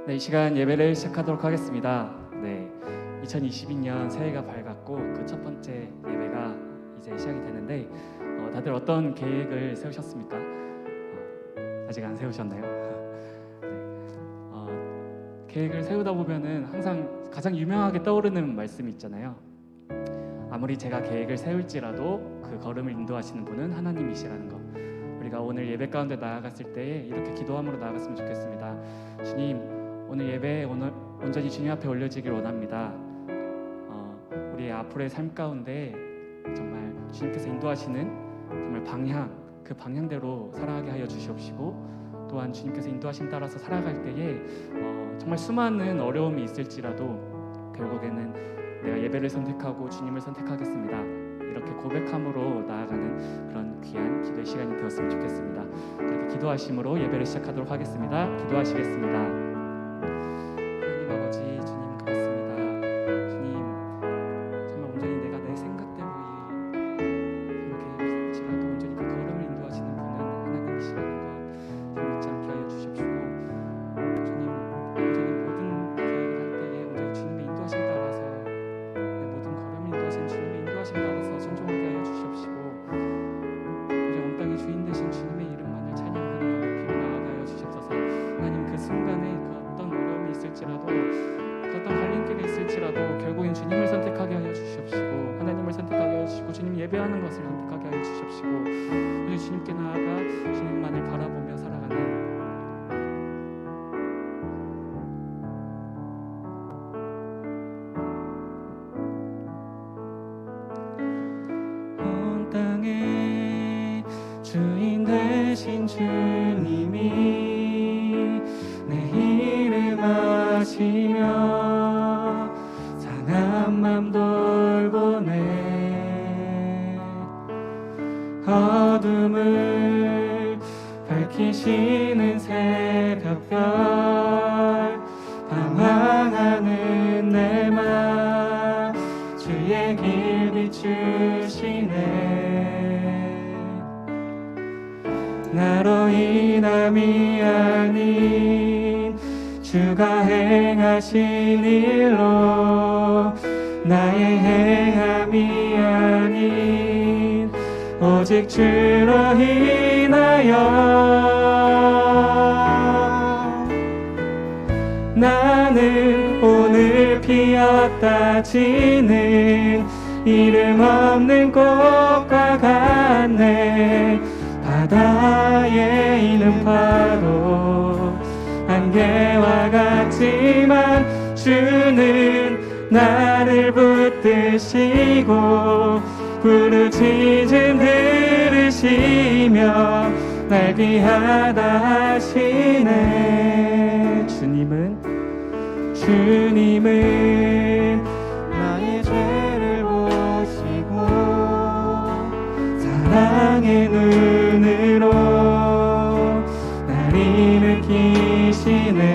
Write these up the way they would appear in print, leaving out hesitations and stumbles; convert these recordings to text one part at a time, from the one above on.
네, 이 시간 예배를 시작하도록 하겠습니다. 네, 2022년 새해가 밝았고 그 첫 번째 예배가 이제 시작이 되는데 다들 어떤 계획을 세우셨습니까? 아직 안 세우셨나요? 네, 계획을 세우다 보면은 항상 가장 유명하게 떠오르는 말씀이 있잖아요. 아무리 제가 계획을 세울지라도 그 걸음을 인도하시는 분은 하나님이시라는 것. 우리가 오늘 예배 가운데 나아갔을 때 이렇게 기도함으로 나아갔으면 좋겠습니다. 주님, 오늘 예배 온전히 주님 앞에 올려지길 원합니다. 우리의 앞으로의 삶 가운데 정말 주님께서 인도하시는 정말 그 방향대로 살아가게 하여 주시옵시고, 또한 주님께서 인도하심 따라서 살아갈 때에 정말 수많은 어려움이 있을지라도 결국에는 내가 예배를 선택하고 주님을 선택하겠습니다, 이렇게 고백함으로 나아가는 그런 귀한 기도의 시간이 되었으면 좋겠습니다. 이렇게 기도하심으로 예배를 시작하도록 하겠습니다. 기도하시겠습니다. 하나님 아버지, 주님 고맙습니다. 주님, 정말 온전히 내가 내 생각대로 정말 계획을 세울지라도 온전히 그 걸음을 인도하시는 분은 하나님이시라는 것 주님 잊지 않게 하여 주십시오. 주님, 온전히 모든 계획을 할 때에 온전히 주님의 인도하심 따라서 내 모든 걸음을 인도하신 주님의 인도하심 따라서 순종하게 하여 주시옵시고, 이제 온 땅의 주인 되신 주님의 이름만을 찬양하며 높이며 나아가게 하여 주시옵소서. 하나님, 그 순간에 그 어떤 어려움이 있을지라도 그 어떤 갈림길이 있을지라도 결국엔 주님을 선택하게 하여 주시옵시고, 하나님을 선택하게 하여 주시고, 주님 예배하는 것을 선택하게 하여 주시옵시고, 우리 주님께 나아가 주님만을 바라보며 살아가는 온 땅의 주인 되신 주님이 내 이름 아시며 상한 맘 돌보네. 어둠을 밝히시는 새벽별, 방황하는 내 맘 주의 길 비추시네. 나로 인함이 아닌 주가 행하신 일로, 나의 행함이 아닌 오직 주로 인하여 나는 오늘 피었다 지는 이름 없는 꽃과 같네. 바다에 있는 파도 안개와 같지만 주는 나를 붙드시고 부르짖음 들으시며 날 귀하다 하시네. 주님은 나의 죄를 보시고 사랑의 눈으로 날 일으키시네.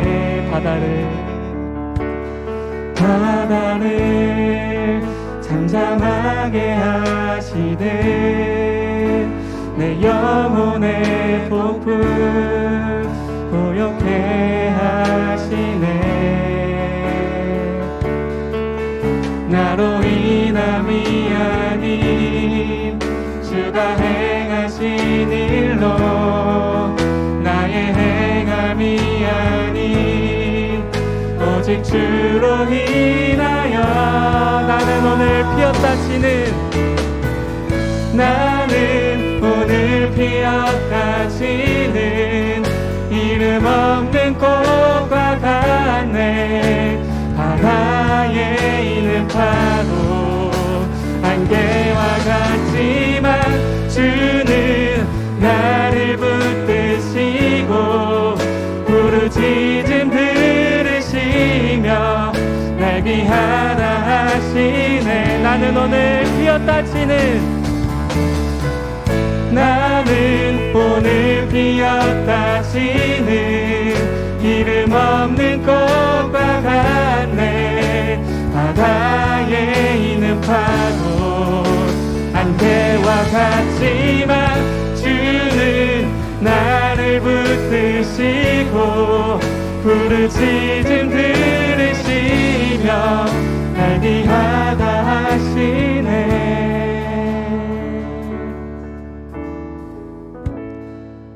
바다를 잠잠하게 하시듯 내 영혼의 폭풍 고요케 하시네. 나로 인함이 아닌 주가 행하신 일로, 나의 행함이 아닌 오직 주로 인하여 나는 오늘 피었다 지는 이름 없는 꽃과 같네. 바다에 있는 파도 안개와 같지만 주는 나를 붙드시고 부르짖음 들으시며 날 귀하다 하시네. 나는 오늘 피었다 지는 이름 없는 꽃과 같네. 바다에 있는 파도 안개와 같지만 주는 나를 붙드시고 부르짖음 들으시며 날 귀하다 하시네.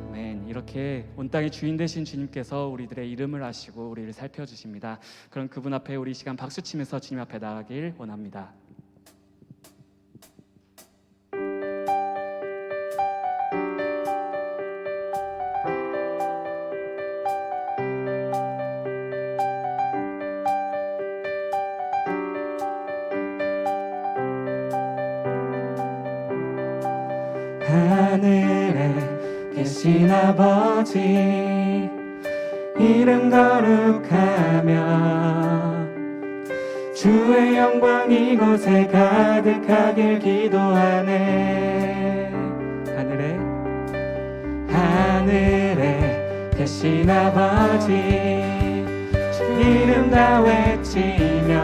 아멘. 이렇게 온 땅의 주인 되신 주님께서 우리들의 이름을 아시고 우리를 살펴주십니다. 그럼 그분 앞에 우리 시간 박수치면서 주님 앞에 나가길 원합니다. 하늘에 계신 아버지 이름 거룩하며 주의 영광 이곳에 가득하길 기도하네. 하늘에 계신 아버지 이름 다 외치며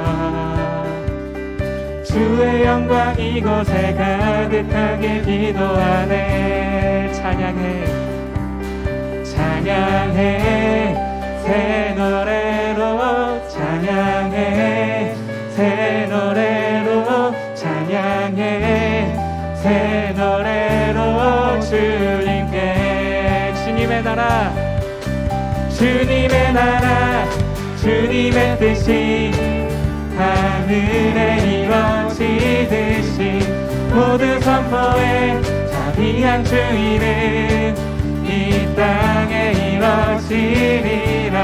주의 영광 이곳에 가득하길 기도하네. 찬양해 새 노래로 찬양해 새 노래로 찬양해 새 노래로 주님께 주님의 나라 주님의 뜻이 하늘에 이루어지듯이 모두 선포해 자비한 주 이름 이 땅에 이루어지리라.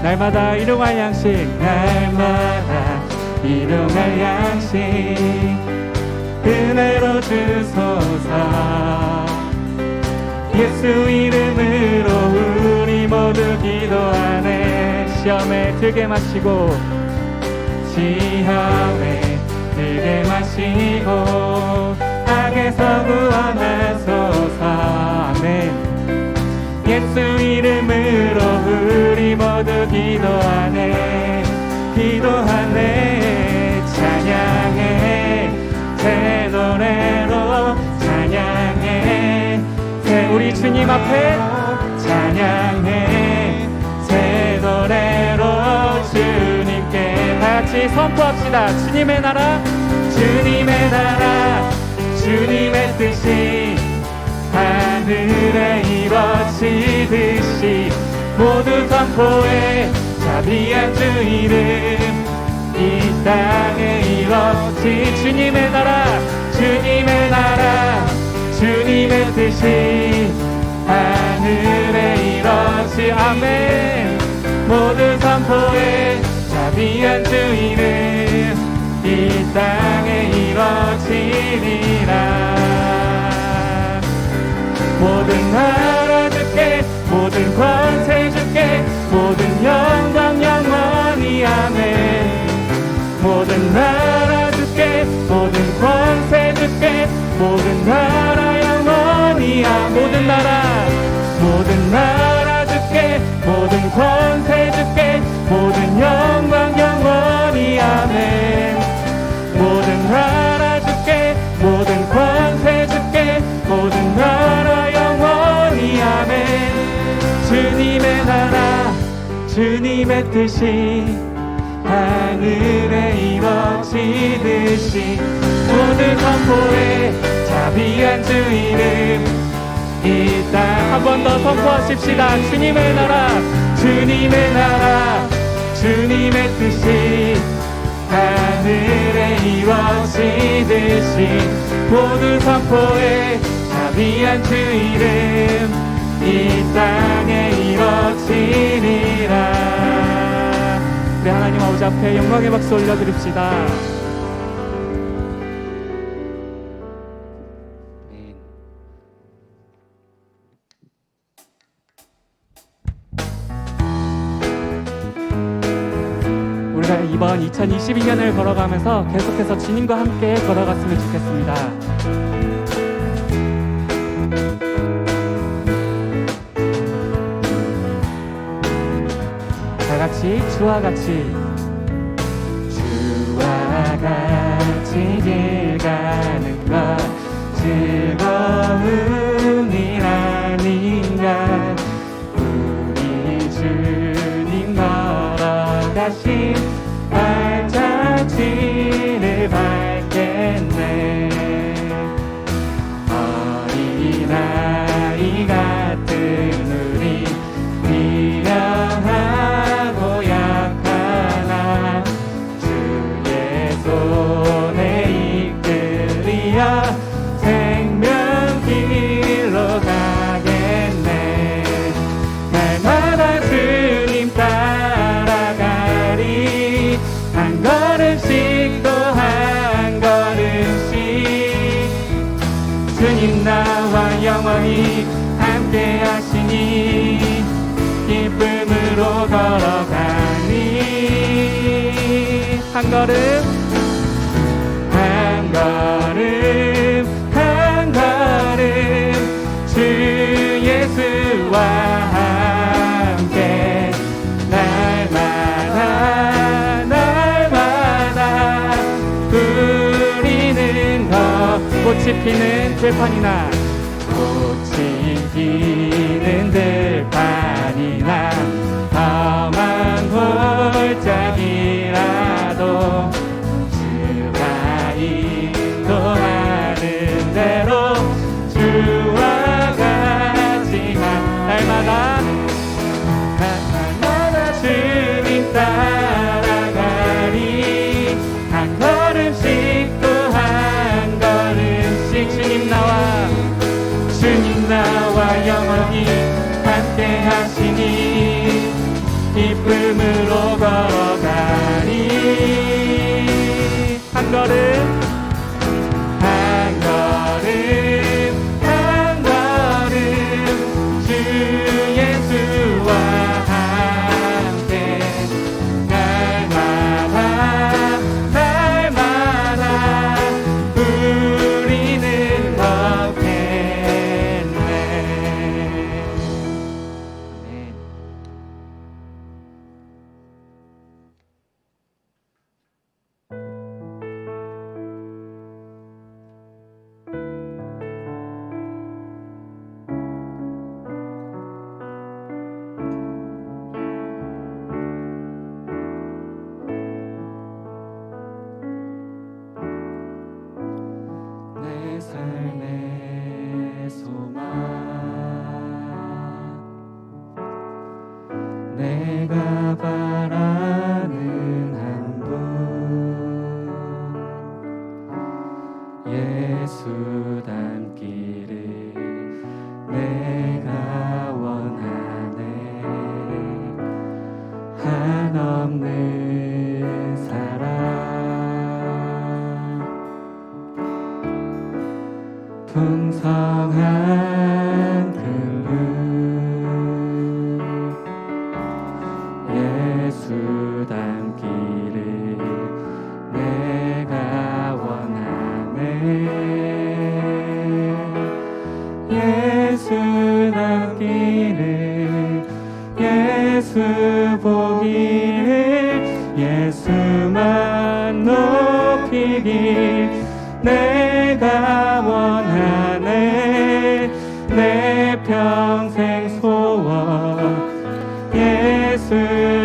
날마다 일용할 양식 은혜로 주소서. 예수 이름으로 우리 모두 기도하네. 시험에 들게 마시고 악에서 구원하소서. 아멘. 예수 이름으로 우리 모두 기도하네. 찬양해 새 노래로 찬양해 우리 주님 앞에 찬양해 새 노래로 주님께 같이 선포합시다. 주님의 나라 주님의 뜻이 하늘에 이루어지듯이 모두 선포해 자비한 주 이름 이 땅에 이루어지. 주님의 나라 주님의 뜻이 하늘에 이루어지. 아멘. 모두 선포해 자비한 주 이름 이 땅에 이루어지리라. 모든 나라 주께 모든 권세 주께 모든 영광 영원히 아멘. 모든 나라 주께 모든 권세 주께 모든 나라 영원히 아멘. 모든 나라 주께 모든 권세 주께 모든 영광 영원히 아멘. 모든 나라 주께 모든 권세 주께 모든 나라 영원히 아멘. 주님의 나라 주님의 뜻이 하늘에 이루어지듯이 모두 선포해 자비한 주 이름 이 땅. 한 번 더 선포하십시다. 주님의 나라 주님의 뜻이 하늘에 이루어지듯이 모두 선포해 자비한 주 이름 이 땅에 이루어지리라. 우리 하나님 아버지 앞에 영광의 박수 올려드립시다. 우리가 이번 2022년을 걸어가면서 계속해서 주님과 함께 걸어갔으면 좋겠습니다. 다같이 주와 같이 길 가는 것 즐거운 일 아닌가. 우리 주님 걸어가신 발자취를 밟겠네. 어린아이 같은 우리 미련하고 약하나 주의 손에 이끌리어 생명길로 가겠네. 날마다 주님 따라가리. 한 걸음씩 또 한 걸음씩 주님 나와 영원히 함께 하시니 기쁨으로 걸어가니. 한 걸음 한 걸음 한 걸음 주 예수와 함께 날마다 날마다 우리는 더 꽃이 피는 들판이나 꽃이 피는 들판이나 험한 골짜기라도 주가 인도하는 대로 주와 같이 날마다 주님 따라가리. 한 걸음씩 또 한 걸음씩 주님 나와 영원히 함께 하시니 기쁨으로 걸어가리. 한 걸음 한 걸음 한 걸음 주 예수와 함께 날마다 날마다 우리는 걷겠네. 아멘. 내 삶의 소망 내가 바라는 한 분 예수 닮기를 내가 원하네. 한없는 사랑 풍성한 근육 예수 닮기를 내가 원하네. 예수 닮기를 예수 보기를 예수만 높이길 내가 원하네. 내 평생 소원 예수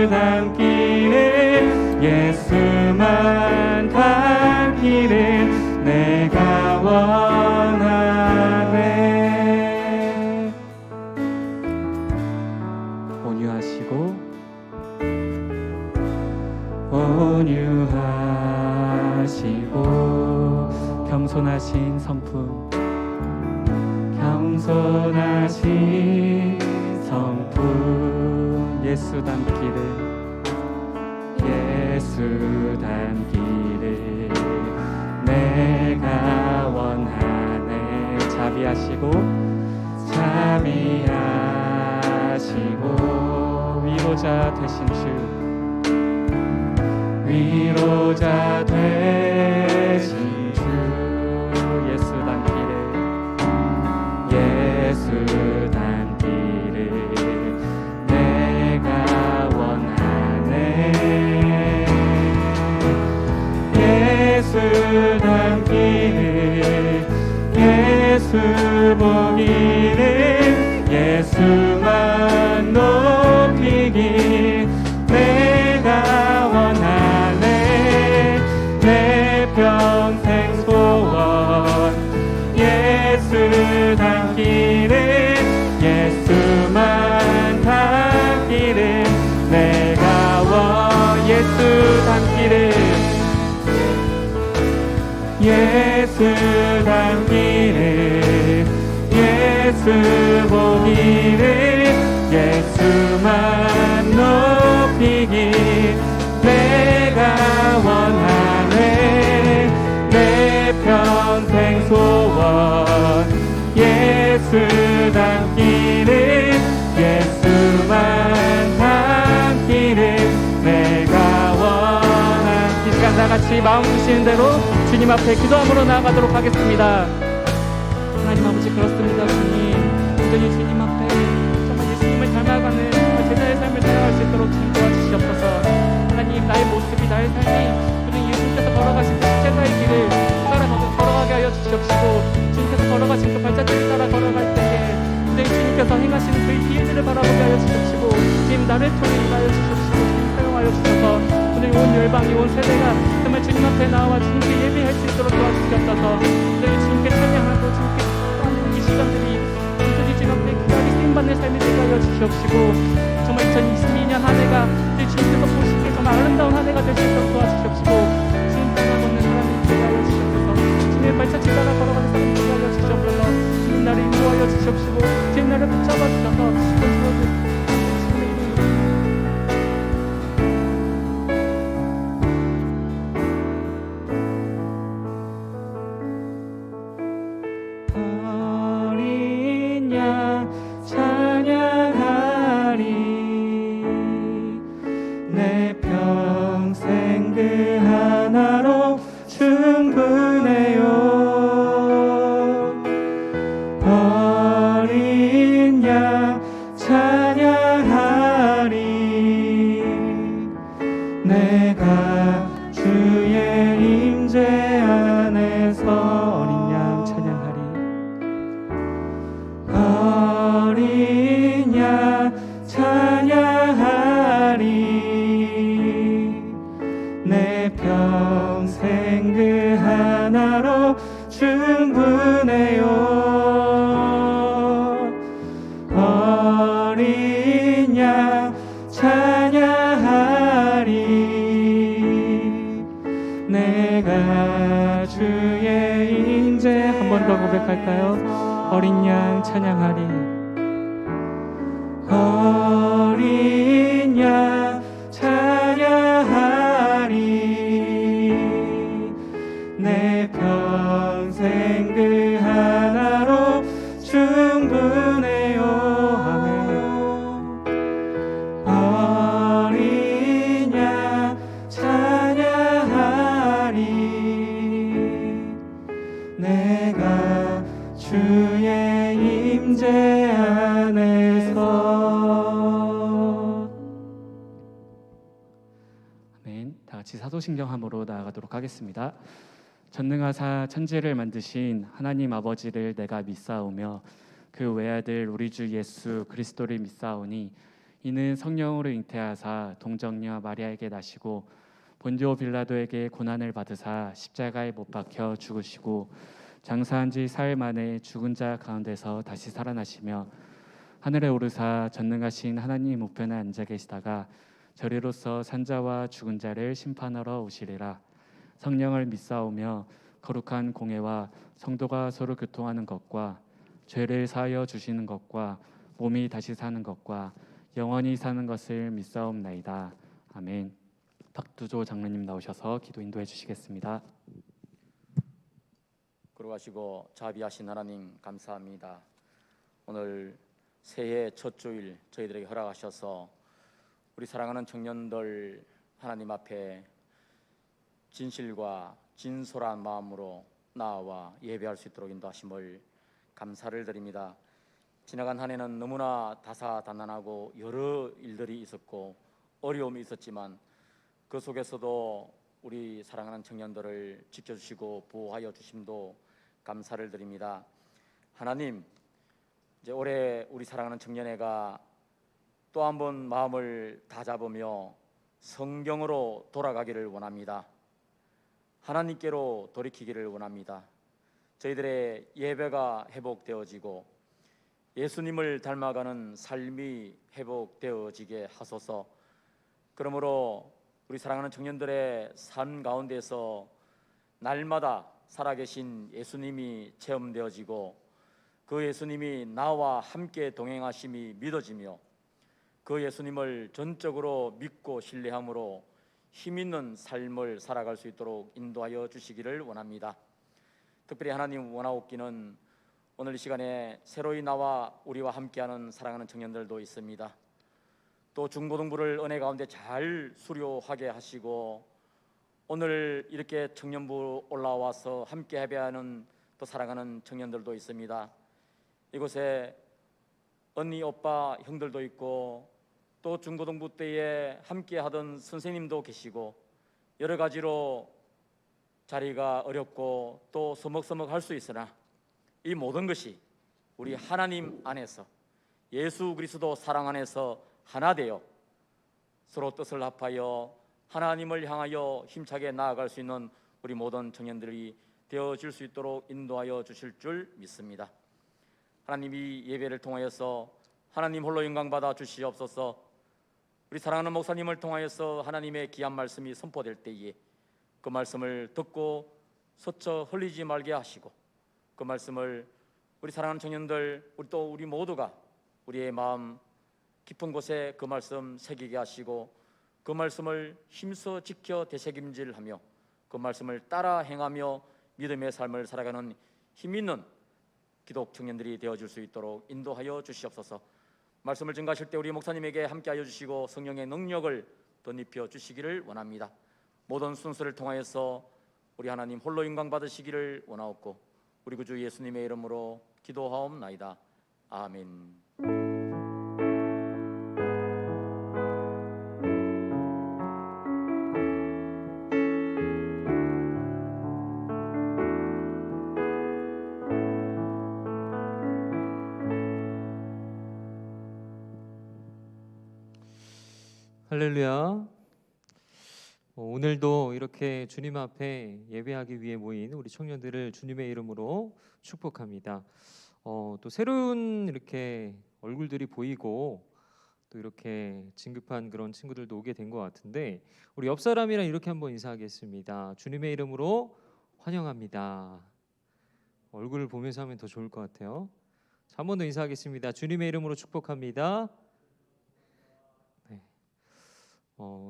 닮기를 예수만 닮기를 내가 원하네. 온유하시고 온유하시고 겸손하신 성품 겸손하신 성품 예수 닮기를 예수 닮기를 내가 원하네. 자비하시고 자비하시고 위로자 되신 주 위로자 되신 주 예수 닮기를 예수 닮기를 내가 원하네. 예수 닮기를 보기를 예수만 높이길 내가 원하네. 내 평생 소원 예수 닮기를 예수만 닮기를 내가 예수 닮기를 예수 닮기를 예수 보기를 예수만 높이길 내가 원하네. 내 평생 소원 예수 닮기를 예수만 닮기를 내가 원한. 이 시간 다 같이 마음 주시는 대로 주님 앞에 기도함으로 나아가도록 하겠습니다. 하나님 아버지, 그렇습니다. 주님, 온전히 주님 앞에 정말 예수님을 닮아가는 제자의 삶을 살아갈 수 있도록 주님 도와주시옵소서. 하나님, 나의 모습이, 나의 삶이 우리 예수님께서 걸어가신 그 십자가의 길을 따라 걸어가게 하여 주시옵시고, 주님께서 걸어가신 그 발자취를 따라 걸어갈 때에 우리 주님께서 행하시는 그 길들을 바라보게 하여 주시옵시고, 주님 나를 통해 일하여 주시옵시고, 주님 사용하여 주셔서 오늘 온 열방이, 온 세대가 정말 주님 앞에 나와 주님께 예배할 수 있도록 도와주시옵소서. 오늘 주님께 찬양하고 주님께 기도하는 이 시간들이 온전히 주님 앞에 귀하게 쓰임받는 삶이 되게 하여 주시옵시고, 정말 2022년 한 해가 주님께서 보시기에 정말 아름다운 한 해가 될 수 있도록 도와주시옵시고, 주님 떠나보는 사람이 되게 하여 주시옵소서. 주님의 발자취 따라 걸어가는 사람이 되게 하여 주시옵소서. 주님 나를 인도하여 주시옵시고, 주님 나를 붙잡아 주셔서 내가 주의 임재 안에서 어린 양 찬양하리. 어린 양 찬양하리. 내 평생 그 하나로 충분해요. 어린 양 찬양하리. 내가 주의 인재. 한 번 더 고백할까요? 어린 양 찬양하리. 어린 양 찬양하리. 내 평생 그 하나로 충분해요. 아멘. 어린 양 찬양하리. 내가 주의 임재 안에서. 아멘. 다 같이 사도신경함으로 나아가도록 하겠습니다. 전능하사 천지를 만드신 하나님 아버지를 내가 믿사오며 그 외아들 우리 주 예수 그리스도를 믿사오니 이는 성령으로 잉태하사 동정녀 마리아에게 나시고 본디오 빌라도에게 고난을 받으사 십자가에 못 박혀 죽으시고 장사한 지 사흘 만에 죽은 자 가운데서 다시 살아나시며 하늘에 오르사 전능하신 하나님 우편에 앉아 계시다가 저리로서 산자와 죽은 자를 심판하러 오시리라. 성령을 믿사오며 거룩한 공회와 성도가 서로 교통하는 것과 죄를 사하여 주시는 것과 몸이 다시 사는 것과 영원히 사는 것을 믿사옵나이다. 아멘. 박두조 장로님 나오셔서 기도 인도해 주시겠습니다. 거룩하시고 자비하신 하나님 감사합니다. 오늘 새해 첫 주일 저희들에게 허락하셔서 우리 사랑하는 청년들 하나님 앞에 진실과 진솔한 마음으로 나와 예배할 수 있도록 인도하심을 감사를 드립니다. 지나간 한 해는 너무나 다사다난하고 여러 일들이 있었고 어려움이 있었지만 그 속에서도 우리 사랑하는 청년들을 지켜주시고 보호하여 주심도 감사를 드립니다. 하나님, 이제 올해 우리 사랑하는 청년회가 또 한 번 마음을 다잡으며 성경으로 돌아가기를 원합니다. 하나님께로 돌이키기를 원합니다. 저희들의 예배가 회복되어지고 예수님을 닮아가는 삶이 회복되어지게 하소서. 그러므로 우리 사랑하는 청년들의 삶 가운데서 날마다 살아계신 예수님이 체험되어지고 그 예수님이 나와 함께 동행하심이 믿어지며 그 예수님을 전적으로 믿고 신뢰함으로 힘있는 삶을 살아갈 수 있도록 인도하여 주시기를 원합니다. 특별히 하나님 원하옵기는 오늘 이 시간에 새로이 나와 우리와 함께하는 사랑하는 청년들도 있습니다. 또 중고등부를 은혜 가운데 잘 수료하게 하시고 오늘 이렇게 청년부 올라와서 함께 예배하는 또 사랑하는 청년들도 있습니다. 이곳에 언니, 오빠, 형들도 있고 또 중고등부 때에 함께 하던 선생님도 계시고 여러 가지로 자리가 어렵고 또 서먹서먹할 수 있으나 이 모든 것이 우리 하나님 안에서 예수 그리스도 사랑 안에서 하나 되어 서로 뜻을 합하여 하나님을 향하여 힘차게 나아갈 수 있는 우리 모든 청년들이 되어질 수 있도록 인도하여 주실 줄 믿습니다. 하나님이 예배를 통하여서 하나님 홀로 영광 받아 주시옵소서. 우리 사랑하는 목사님을 통하여서 하나님의 귀한 말씀이 선포될 때에 그 말씀을 듣고 스쳐 흘리지 말게 하시고 그 말씀을 우리 사랑하는 청년들 또 우리 모두가 우리의 마음 깊은 곳에 그 말씀 새기게 하시고 그 말씀을 힘써 지켜 되새김질하며 그 말씀을 따라 행하며 믿음의 삶을 살아가는 힘있는 기독 청년들이 되어줄 수 있도록 인도하여 주시옵소서. 말씀을 증거하실 때 우리 목사님에게 함께하여 주시고 성령의 능력을 덧입혀 주시기를 원합니다. 모든 순서를 통하여서 우리 하나님 홀로 영광 받으시기를 원하옵고 우리 구주 예수님의 이름으로 기도하옵나이다. 아멘. 할렐루야. 오늘도 이렇게 주님 앞에 예배하기 위해 모인 우리 청년들을 주님의 이름으로 축복합니다. 또 새로운 이렇게 얼굴들이 보이고 또 이렇게 진급한 그런 친구들도 오게 된 것 같은데 우리 옆 사람이랑 이렇게 한번 인사하겠습니다. 주님의 이름으로 환영합니다. 얼굴을 보면서 하면 더 좋을 것 같아요. 자, 한 번 더 인사하겠습니다. 주님의 이름으로 축복합니다.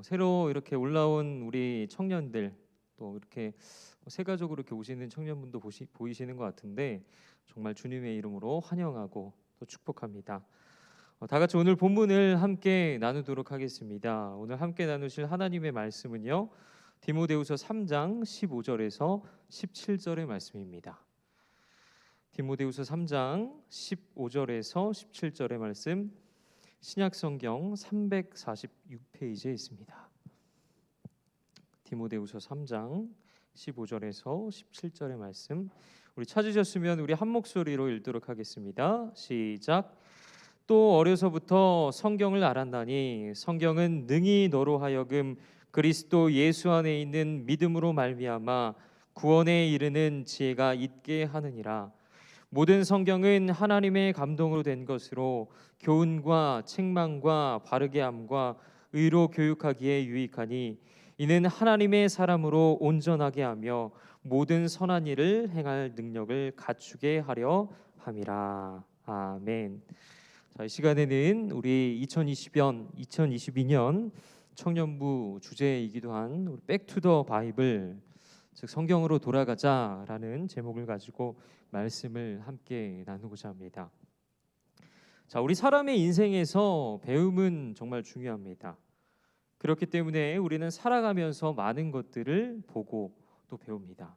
새로 이렇게 올라온 우리 청년들 또 이렇게 새 가족으로 이렇게 오시는 청년분도 보이시는 것 같은데 정말 주님의 이름으로 환영하고 또 축복합니다. 다 같이 오늘 본문을 함께 나누도록 하겠습니다. 오늘 함께 나누실 하나님의 말씀은요, 디모데후서 3장 15절에서 17절의 말씀입니다. 디모데후서 3장 15절에서 17절의 말씀, 신약성경 346페이지에 있습니다. 디모데후서 3장 15절에서 17절의 말씀, 우리 찾으셨으면 우리 한 목소리로 읽도록 하겠습니다. 시작. 또 어려서부터 성경을 알았나니 성경은 능히 너로 하여금 그리스도 예수 안에 있는 믿음으로 말미암아 구원에 이르는 지혜가 있게 하느니라. 모든 성경은 하나님의 감동으로 된 것으로 교훈과 책망과 바르게 함과 의로 교육하기에 유익하니 이는 하나님의 사람으로 온전하게 하며 모든 선한 일을 행할 능력을 갖추게 하려 함이라. 아멘. 자, 이 시간에는 우리 2022년 청년부 주제이기도 한 우리 백투더 바이블, 즉 성경으로 돌아가자라는 제목을 가지고 말씀을 함께 나누고자 합니다. 자, 우리 사람의 인생에서 배움은 정말 중요합니다. 그렇기 때문에 우리는 살아가면서 많은 것들을 보고 또 배웁니다.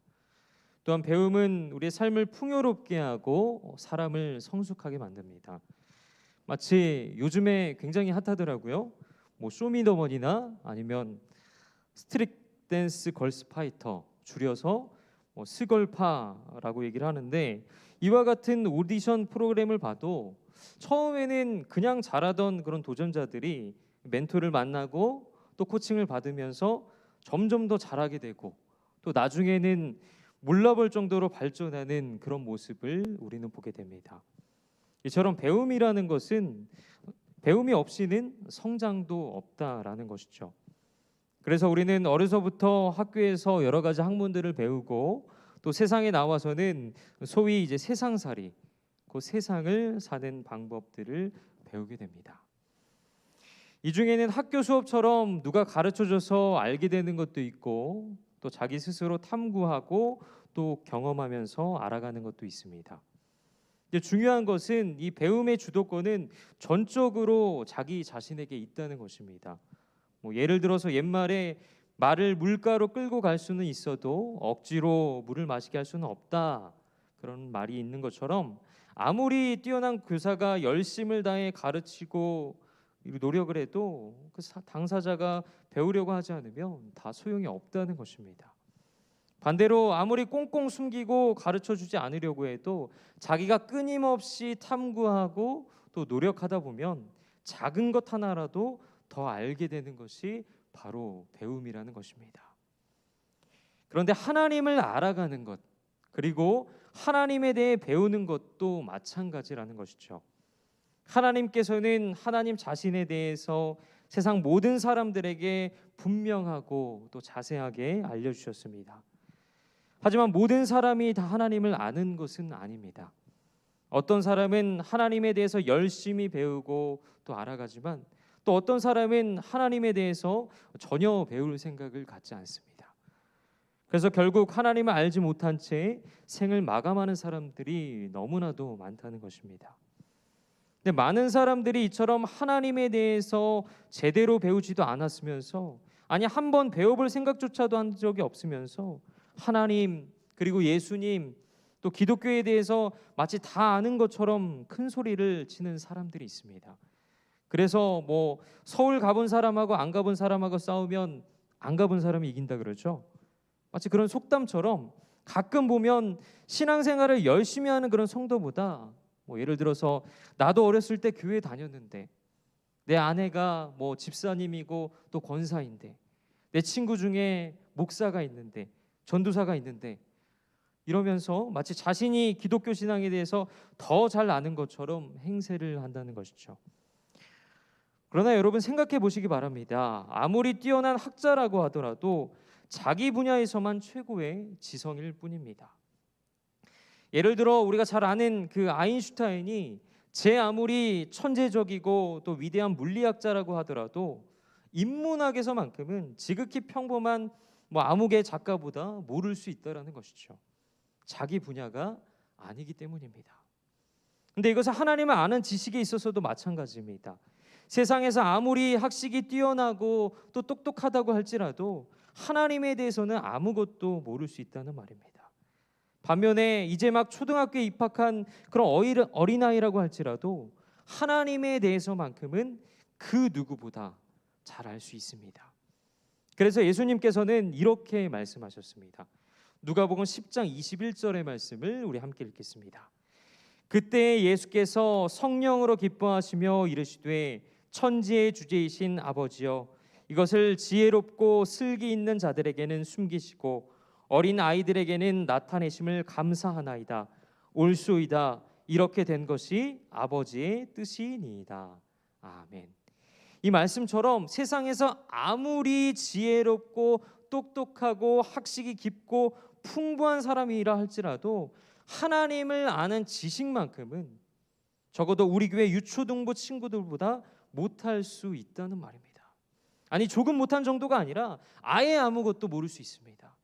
또한 배움은 우리의 삶을 풍요롭게 하고 사람을 성숙하게 만듭니다. 마치 요즘에 굉장히 핫하더라고요. 뭐 쇼미더머니나 아니면 스트릿 댄스 걸스 파이터, 줄여서 스걸파라고 얘기를 하는데 이와 같은 오디션 프로그램을 봐도 처음에는 그냥 잘하던 그런 도전자들이 멘토를 만나고 또 코칭을 받으면서 점점 더 잘하게 되고 또 나중에는 몰라볼 정도로 발전하는 그런 모습을 우리는 보게 됩니다. 이처럼 배움이라는 것은 배움이 없이는 성장도 없다라는 것이죠. 그래서 우리는 어려서부터 학교에서 여러 가지 학문들을 배우고 또 세상에 나와서는 소위 이제 세상살이, 그 세상을 사는 방법들을 배우게 됩니다. 이 중에는 학교 수업처럼 누가 가르쳐줘서 알게 되는 것도 있고 또 자기 스스로 탐구하고 또 경험하면서 알아가는 것도 있습니다. 이제 중요한 것은 이 배움의 주도권은 전적으로 자기 자신에게 있다는 것입니다. 뭐 예를 들어서 옛말에 말을 물가로 끌고 갈 수는 있어도 억지로 물을 마시게 할 수는 없다, 그런 말이 있는 것처럼 아무리 뛰어난 교사가 열심을 다해 가르치고 노력을 해도 그 당사자가 배우려고 하지 않으면 다 소용이 없다는 것입니다. 반대로 아무리 꽁꽁 숨기고 가르쳐주지 않으려고 해도 자기가 끊임없이 탐구하고 또 노력하다 보면 작은 것 하나라도 더 알게 되는 것이 바로 배움이라는 것입니다. 그런데 하나님을 알아가는 것, 그리고 하나님에 대해 배우는 것도 마찬가지라는 것이죠. 하나님께서는 하나님 자신에 대해서 세상 모든 사람들에게 분명하고 또 자세하게 알려주셨습니다. 하지만 모든 사람이 다 하나님을 아는 것은 아닙니다. 어떤 사람은 하나님에 대해서 열심히 배우고 또 알아가지만 또 어떤 사람은 하나님에 대해서 전혀 배울 생각을 갖지 않습니다. 그래서 결국 하나님을 알지 못한 채 생을 마감하는 사람들이 너무나도 많다는 것입니다. 근데 많은 사람들이 이처럼 하나님에 대해서 제대로 배우지도 않았으면서, 아니 한번 배워볼 생각조차도 한 적이 없으면서 하나님 그리고 예수님 또 기독교에 대해서 마치 다 아는 것처럼 큰 소리를 치는 사람들이 있습니다. 그래서 뭐 서울 가본 사람하고 안 가본 사람하고 싸우면 안 가본 사람이 이긴다 그러죠. 마치 그런 속담처럼 가끔 보면 신앙생활을 열심히 하는 그런 성도보다 뭐 예를 들어서 나도 어렸을 때 교회 다녔는데 내 아내가 뭐 집사님이고 또 권사인데 내 친구 중에 목사가 있는데 전도사가 있는데 이러면서 마치 자신이 기독교 신앙에 대해서 더 잘 아는 것처럼 행세를 한다는 것이죠. 그러나 여러분 생각해 보시기 바랍니다. 아무리 뛰어난 학자라고 하더라도 자기 분야에서만 최고의 지성일 뿐입니다. 예를 들어 우리가 잘 아는 그 아인슈타인이 제 아무리 천재적이고 또 위대한 물리학자라고 하더라도 인문학에서만큼은 지극히 평범한 뭐 아무개 작가보다 모를 수 있다라는 것이죠. 자기 분야가 아니기 때문입니다. 근데 이것은 하나님을 아는 지식에 있어서도 마찬가지입니다. 세상에서 아무리 학식이 뛰어나고 또 똑똑하다고 할지라도 하나님에 대해서는 아무것도 모를 수 있다는 말입니다. 반면에 이제 막 초등학교에 입학한 그런 어린아이라고 할지라도 하나님에 대해서만큼은 그 누구보다 잘 알 수 있습니다. 그래서 예수님께서는 이렇게 말씀하셨습니다. 누가복음 10장 21절의 말씀을 우리 함께 읽겠습니다. 그때 예수께서 성령으로 기뻐하시며 이르시되 천지의 주제이신 아버지여 이것을 지혜롭고 슬기 있는 자들에게는 숨기시고 어린 아이들에게는 나타내심을 감사하나이다. 옳소이다. 이렇게 된 것이 아버지의 뜻이니이다. 아멘. 이 말씀처럼 세상에서 아무리 지혜롭고 똑똑하고 학식이 깊고 풍부한 사람이라 할지라도 하나님을 아는 지식만큼은 적어도 우리 교회 유초등부 친구들보다 못할 수 있다는 말입니다. 아니 조금 못한 정도가 아니라 아예 아무것도 모를 수 있습니다.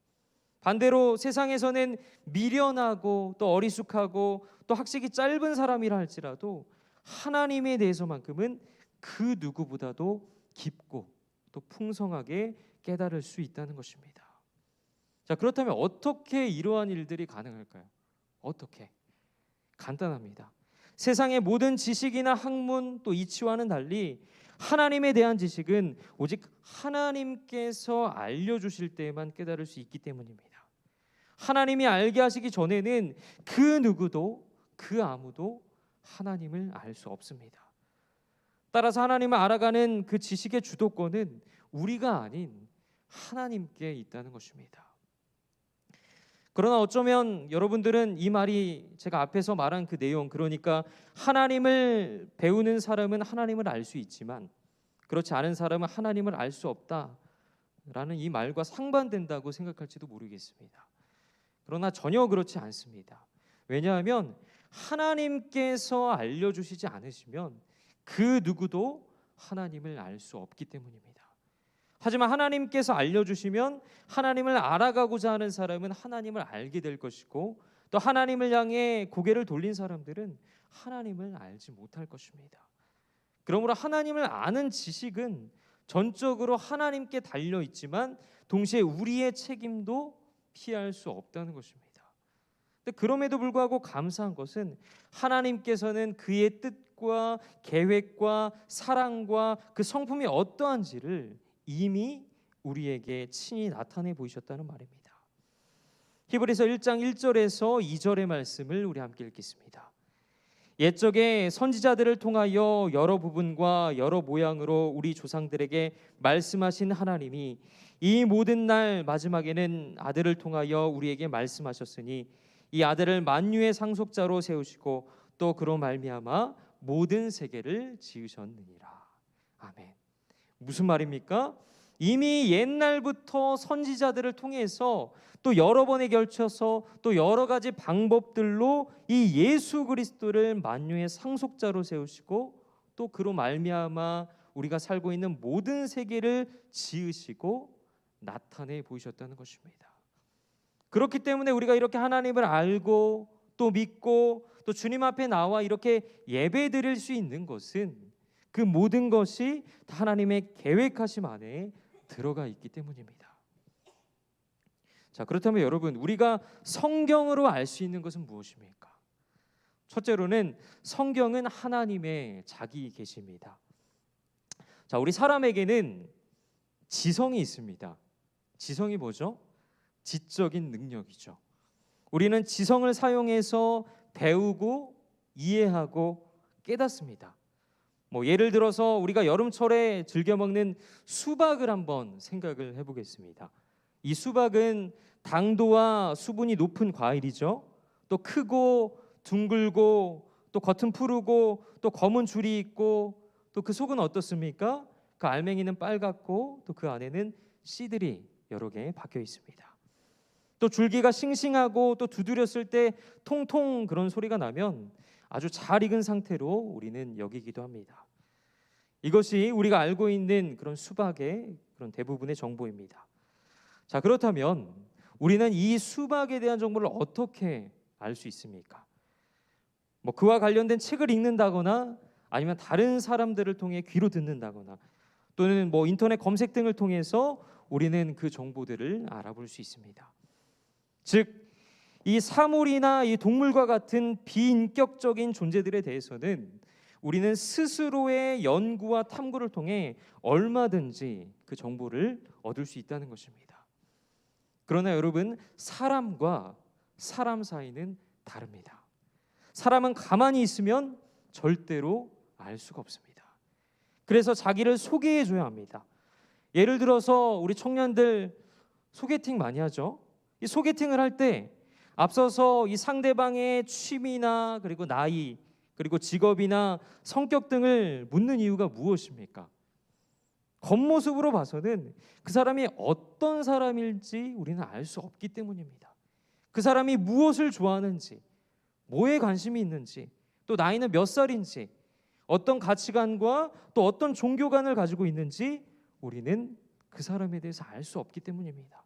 반대로 세상에서는 미련하고 또 어리숙하고 또 학식이 짧은 사람이라 할지라도 하나님에 대해서만큼은 그 누구보다도 깊고 또 풍성하게 깨달을 수 있다는 것입니다. 자, 그렇다면 어떻게 이러한 일들이 가능할까요? 어떻게? 간단합니다. 세상의 모든 지식이나 학문 또 이치와는 달리 하나님에 대한 지식은 오직 하나님께서 알려주실 때에만 깨달을 수 있기 때문입니다. 하나님이 알게 하시기 전에는 그 누구도 그 아무도 하나님을 알 수 없습니다. 따라서 하나님을 알아가는 그 지식의 주도권은 우리가 아닌 하나님께 있다는 것입니다. 그러나 어쩌면 여러분들은 이 말이 제가 앞에서 말한 그 내용, 그러니까 하나님을 배우는 사람은 하나님을 알 수 있지만 그렇지 않은 사람은 하나님을 알 수 없다라는 이 말과 상반된다고 생각할지도 모르겠습니다. 그러나 전혀 그렇지 않습니다. 왜냐하면 하나님께서 알려주시지 않으시면 그 누구도 하나님을 알 수 없기 때문입니다. 하지만 하나님께서 알려주시면 하나님을 알아가고자 하는 사람은 하나님을 알게 될 것이고, 또 하나님을 향해 고개를 돌린 사람들은 하나님을 알지 못할 것입니다. 그러므로 하나님을 아는 지식은 전적으로 하나님께 달려 있지만 동시에 우리의 책임도 피할 수 없다는 것입니다. 근데 그럼에도 불구하고 감사한 것은 하나님께서는 그의 뜻과 계획과 사랑과 그 성품이 어떠한지를 이미 우리에게 친히 나타내 보이셨다는 말입니다. 히브리서 1장 1절에서 2절의 말씀을 우리 함께 읽겠습니다. 옛적에 선지자들을 통하여 여러 부분과 여러 모양으로 우리 조상들에게 말씀하신 하나님이 이 모든 날 마지막에는 아들을 통하여 우리에게 말씀하셨으니 이 아들을 만유의 상속자로 세우시고 또 그로 말미암아 모든 세계를 지으셨느니라. 아멘. 무슨 말입니까? 이미 옛날부터 선지자들을 통해서 또 여러 번에 걸쳐서 또 여러 가지 방법들로 이 예수 그리스도를 만유의 상속자로 세우시고 또 그로 말미암아 우리가 살고 있는 모든 세계를 지으시고 나타내 보이셨다는 것입니다. 그렇기 때문에 우리가 이렇게 하나님을 알고 또 믿고 또 주님 앞에 나와 이렇게 예배드릴 수 있는 것은 그 모든 것이 다 하나님의 계획하심 안에 들어가 있기 때문입니다. 자, 그렇다면 여러분, 우리가 성경으로 알 수 있는 것은 무엇입니까? 첫째로는 성경은 하나님의 자기 계시입니다. 자, 우리 사람에게는 지성이 있습니다. 지성이 뭐죠? 지적인 능력이죠. 우리는 지성을 사용해서 배우고 이해하고 깨닫습니다. 예를 들어서 우리가 여름철에 즐겨 먹는 수박을 한번 생각을 해보겠습니다. 이 수박은 당도와 수분이 높은 과일이죠. 또 크고 둥글고 또 겉은 푸르고 또 검은 줄이 있고 또 그 속은 어떻습니까? 그 알맹이는 빨갛고 또 그 안에는 씨들이 여러 개 박혀 있습니다. 또 줄기가 싱싱하고 또 두드렸을 때 통통 그런 소리가 나면 아주 잘 익은 상태로 우리는 여기기도 합니다. 이것이 우리가 알고 있는 그런 수박의 그런 대부분의 정보입니다. 자, 그렇다면 우리는 이 수박에 대한 정보를 어떻게 알 수 있습니까? 그와 관련된 책을 읽는다거나 아니면 다른 사람들을 통해 귀로 듣는다거나 또는 인터넷 검색 등을 통해서 우리는 그 정보들을 알아볼 수 있습니다. 즉, 이 사물이나 이 동물과 같은 비인격적인 존재들에 대해서는 우리는 스스로의 연구와 탐구를 통해 얼마든지 그 정보를 얻을 수 있다는 것입니다. 그러나 여러분, 사람과 사람 사이는 다릅니다. 사람은 가만히 있으면 절대로 알 수가 없습니다. 그래서 자기를 소개해 줘야 합니다. 예를 들어서 우리 청년들 소개팅 많이 하죠. 이 소개팅을 할 때 앞서서 이 상대방의 취미나 그리고 나이 그리고 직업이나 성격 등을 묻는 이유가 무엇입니까? 겉모습으로 봐서는 그 사람이 어떤 사람일지 우리는 알 수 없기 때문입니다. 그 사람이 무엇을 좋아하는지, 뭐에 관심이 있는지, 또 나이는 몇 살인지, 어떤 가치관과 또 어떤 종교관을 가지고 있는지 우리는 그 사람에 대해서 알 수 없기 때문입니다.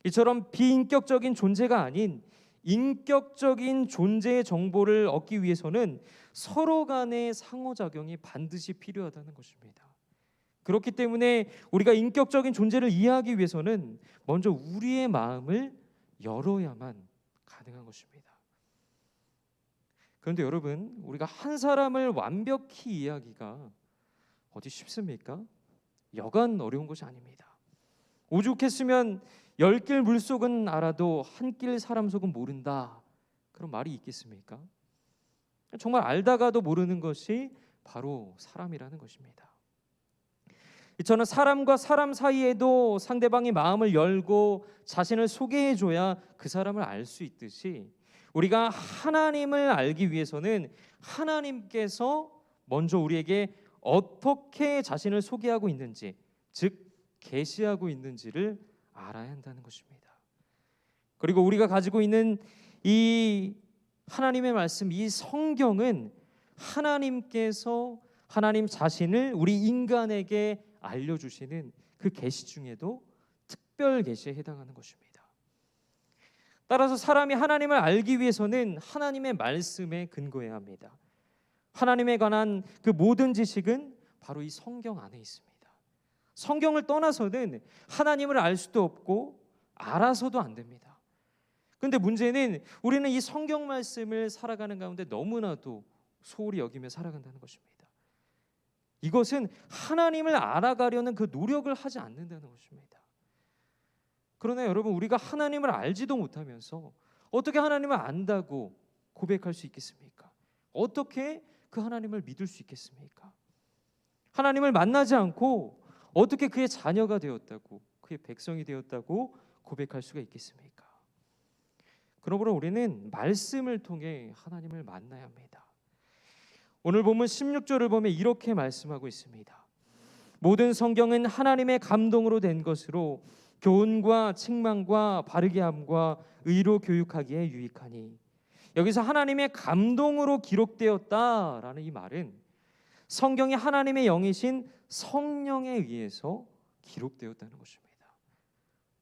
이처럼 비인격적인 존재가 아닌 인격적인 존재의 정보를 얻기 위해서는 서로 간의 상호작용이 반드시 필요하다는 것입니다. 그렇기 때문에 우리가 인격적인 존재를 이해하기 위해서는 먼저 우리의 마음을 열어야만 가능한 것입니다. 그런데 여러분, 우리가 한 사람을 완벽히 이해하기가 어디 쉽습니까? 여간 어려운 것이 아닙니다. 오죽했으면 10길 물속은 알아도 한 길 사람 속은 모른다, 그런 말이 있겠습니까? 정말 알다가도 모르는 것이 바로 사람이라는 것입니다. 저는 사람과 사람 사이에도 상대방이 마음을 열고 자신을 소개해줘야 그 사람을 알 수 있듯이, 우리가 하나님을 알기 위해서는 하나님께서 먼저 우리에게 어떻게 자신을 소개하고 있는지, 즉 계시하고 있는지를 알아야 한다는 것입니다. 그리고 우리가 가지고 있는 이 하나님의 말씀, 이 성경은 하나님께서 하나님 자신을 우리 인간에게 알려주시는 그 계시 중에도 특별 계시에 해당하는 것입니다. 따라서 사람이 하나님을 알기 위해서는 하나님의 말씀에 근거해야 합니다. 하나님에 관한 그 모든 지식은 바로 이 성경 안에 있습니다. 성경을 떠나서는 하나님을 알 수도 없고 알아서도 안 됩니다. 그런데 문제는 우리는 이 성경 말씀을 살아가는 가운데 너무나도 소홀히 여기며 살아간다는 것입니다. 이것은 하나님을 알아가려는 그 노력을 하지 않는다는 것입니다. 그러나 여러분, 우리가 하나님을 알지도 못하면서 어떻게 하나님을 안다고 고백할 수 있겠습니까? 어떻게 그 하나님을 믿을 수 있겠습니까? 하나님을 만나지 않고 어떻게 그의 자녀가 되었다고, 그의 백성이 되었다고 고백할 수가 있겠습니까? 그러므로 우리는 말씀을 통해 하나님을 만나야 합니다. 오늘 본문 16절을 보면 이렇게 말씀하고 있습니다. 모든 성경은 하나님의 감동으로 된 것으로 교훈과 책망과 바르게 함과 의로 교육하기에 유익하니. 여기서 하나님의 감동으로 기록되었다라는 이 말은 성경이 하나님의 영이신 성령에 의해서 기록되었다는 것입니다.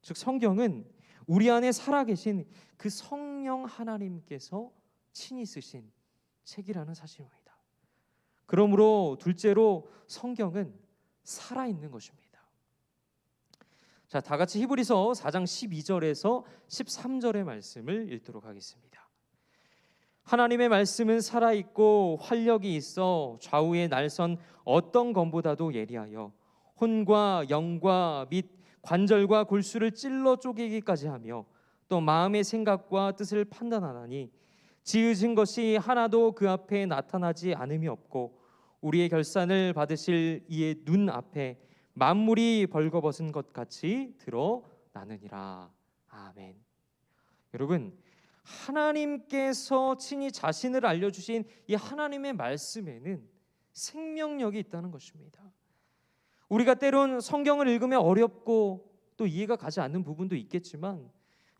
즉 성경은 우리 안에 살아계신 그 성령 하나님께서 친히 쓰신 책이라는 사실입니다. 그러므로 둘째로 성경은 살아있는 것입니다. 자, 다 같이 히브리서 4장 12절에서 13절의 말씀을 읽도록 하겠습니다. 하나님의 말씀은 살아있고 활력이 있어 좌우의 날선 어떤 검보다도 예리하여 혼과 영과 및 관절과 골수를 찔러 쪼개기까지 하며 또 마음의 생각과 뜻을 판단하나니 지으신 것이 하나도 그 앞에 나타나지 않음이 없고 우리의 결산을 받으실 이의 눈 앞에 만물이 벌거벗은 것 같이 드러나느니라. 아멘. 여러분, 하나님께서 친히 자신을 알려주신 이 하나님의 말씀에는 생명력이 있다는 것입니다. 우리가 때론 성경을 읽으면 어렵고 또 이해가 가지 않는 부분도 있겠지만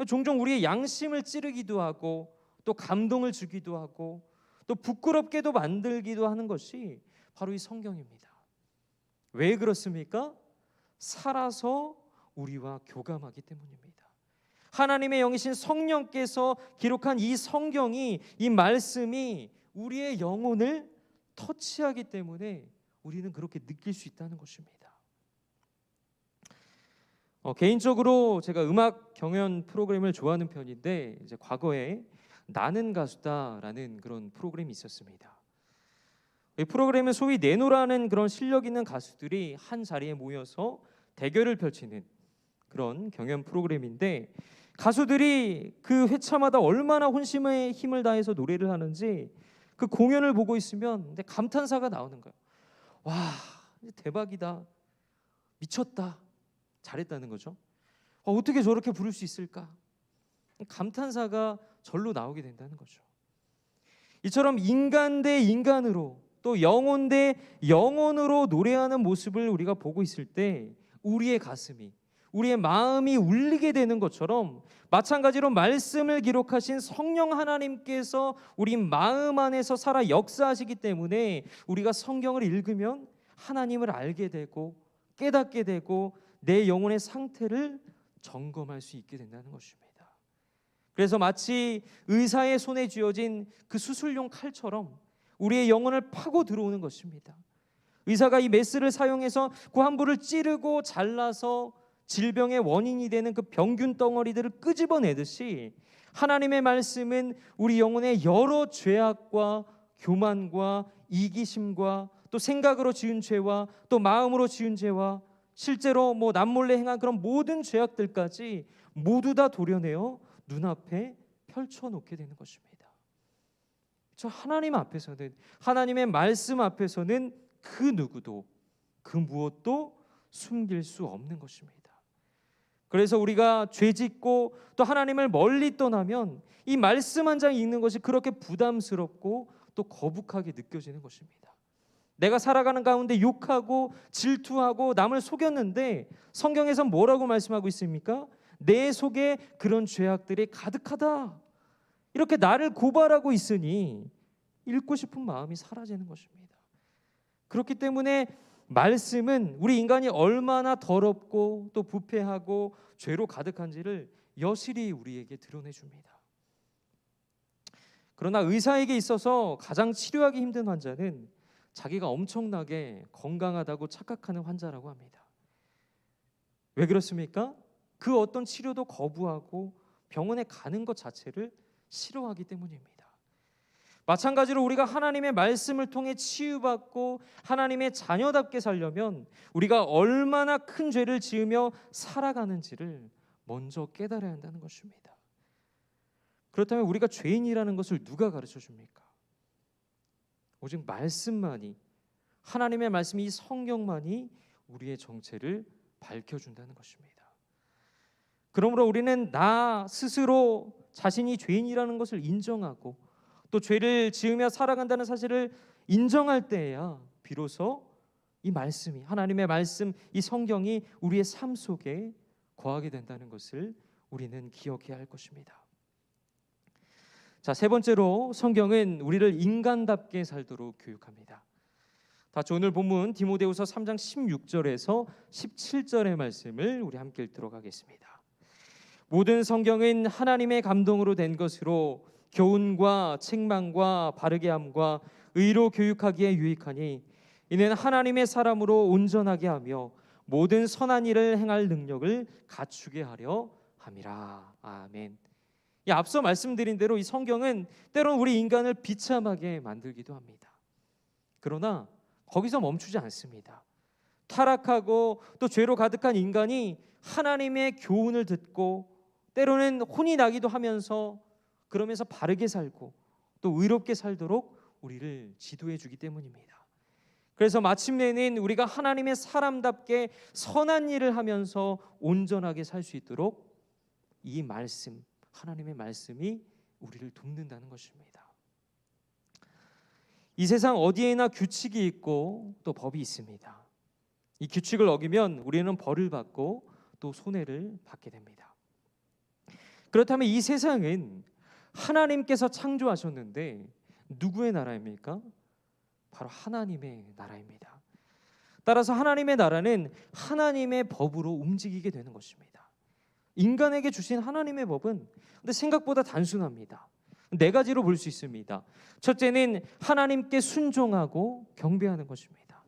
종종 우리의 양심을 찌르기도 하고 또 감동을 주기도 하고 또 부끄럽게도 만들기도 하는 것이 바로 이 성경입니다. 왜 그렇습니까? 살아서 우리와 교감하기 때문입니다. 하나님의 영이신 성령께서 기록한 이 성경이, 이 말씀이 우리의 영혼을 터치하기 때문에 우리는 그렇게 느낄 수 있다는 것입니다. 개인적으로 제가 음악 경연 프로그램을 좋아하는 편인데 이제 과거에 나는 가수다라는 그런 프로그램이 있었습니다. 이 프로그램은 소위 내노라는 그런 실력 있는 가수들이 한 자리에 모여서 대결을 펼치는 그런 경연 프로그램인데 가수들이 그 회차마다 얼마나 혼심의 힘을 다해서 노래를 하는지 그 공연을 보고 있으면 감탄사가 나오는 거예요. 와, 대박이다, 미쳤다, 잘했다는 거죠. 어떻게 저렇게 부를 수 있을까? 감탄사가 절로 나오게 된다는 거죠. 이처럼 인간 대 인간으로 또 영혼 대 영혼으로 노래하는 모습을 우리가 보고 있을 때 우리의 가슴이, 우리의 마음이 울리게 되는 것처럼 마찬가지로 말씀을 기록하신 성령 하나님께서 우리 마음 안에서 살아 역사하시기 때문에 우리가 성경을 읽으면 하나님을 알게 되고 깨닫게 되고 내 영혼의 상태를 점검할 수 있게 된다는 것입니다. 그래서 마치 의사의 손에 쥐어진 그 수술용 칼처럼 우리의 영혼을 파고 들어오는 것입니다. 의사가 이 메스를 사용해서 고환부를 찌르고 잘라서 질병의 원인이 되는 그 병균 덩어리들을 끄집어내듯이 하나님의 말씀은 우리 영혼의 여러 죄악과 교만과 이기심과 또 생각으로 지은 죄와 또 마음으로 지은 죄와 실제로 남몰래 행한 그런 모든 죄악들까지 모두 다 도려내어 눈앞에 펼쳐놓게 되는 것입니다. 저 하나님 앞에서는, 하나님의 말씀 앞에서는 그 누구도 그 무엇도 숨길 수 없는 것입니다. 그래서 우리가 죄짓고 또 하나님을 멀리 떠나면 이 말씀 한 장 읽는 것이 그렇게 부담스럽고 또 거북하게 느껴지는 것입니다. 내가 살아가는 가운데 욕하고 질투하고 남을 속였는데 성경에서 뭐라고 말씀하고 있습니까? 내 속에 그런 죄악들이 가득하다. 이렇게 나를 고발하고 있으니 읽고 싶은 마음이 사라지는 것입니다. 그렇기 때문에 말씀은 우리 인간이 얼마나 더럽고 또 부패하고 죄로 가득한지를 여실히 우리에게 드러내줍니다. 그러나 의사에게 있어서 가장 치료하기 힘든 환자는 자기가 엄청나게 건강하다고 착각하는 환자라고 합니다. 왜 그렇습니까? 그 어떤 치료도 거부하고 병원에 가는 것 자체를 싫어하기 때문입니다. 마찬가지로 우리가 하나님의 말씀을 통해 치유받고 하나님의 자녀답게 살려면 우리가 얼마나 큰 죄를 지으며 살아가는지를 먼저 깨달아야 한다는 것입니다. 그렇다면 우리가 죄인이라는 것을 누가 가르쳐 줍니까? 오직 말씀만이, 하나님의 말씀이, 이 성경만이 우리의 정체를 밝혀준다는 것입니다. 그러므로 우리는 나 스스로 자신이 죄인이라는 것을 인정하고 또 죄를 지으며 살아간다는 사실을 인정할 때에야 비로소 이 말씀이, 하나님의 말씀, 이 성경이 우리의 삶 속에 거하게 된다는 것을 우리는 기억해야 할 것입니다. 자, 세 번째로 성경은 우리를 인간답게 살도록 교육합니다. 다시 오늘 본문 디모데후서 3장 16절에서 17절의 말씀을 우리 함께 읽도록 하겠습니다. 모든 성경은 하나님의 감동으로 된 것으로 교훈과 책망과 바르게 함과 의로 교육하기에 유익하니 이는 하나님의 사람으로 온전하게 하며 모든 선한 일을 행할 능력을 갖추게 하려 함이라. 아멘. 앞서 말씀드린 대로 이 성경은 때론 우리 인간을 비참하게 만들기도 합니다. 그러나 거기서 멈추지 않습니다. 타락하고 또 죄로 가득한 인간이 하나님의 교훈을 듣고 때로는 혼이 나기도 하면서 그러면서 바르게 살고 또 의롭게 살도록 우리를 지도해 주기 때문입니다. 그래서 마침내는 우리가 하나님의 사람답게 선한 일을 하면서 온전하게 살 수 있도록 이 말씀, 하나님의 말씀이 우리를 돕는다는 것입니다. 이 세상 어디에나 규칙이 있고 또 법이 있습니다. 이 규칙을 어기면 우리는 벌을 받고 또 손해를 받게 됩니다. 그렇다면 이 세상은 하나님께서 창조하셨는데 누구의 나라입니까? 바로 하나님의 나라입니다. 따라서 하나님의 나라는 하나님의 법으로 움직이게 되는 것입니다. 인간에게 주신 하나님의 법은 근데 생각보다 단순합니다. 네 가지로 볼 수 있습니다. 첫째는 하나님께 순종하고 경배하는 것입니다.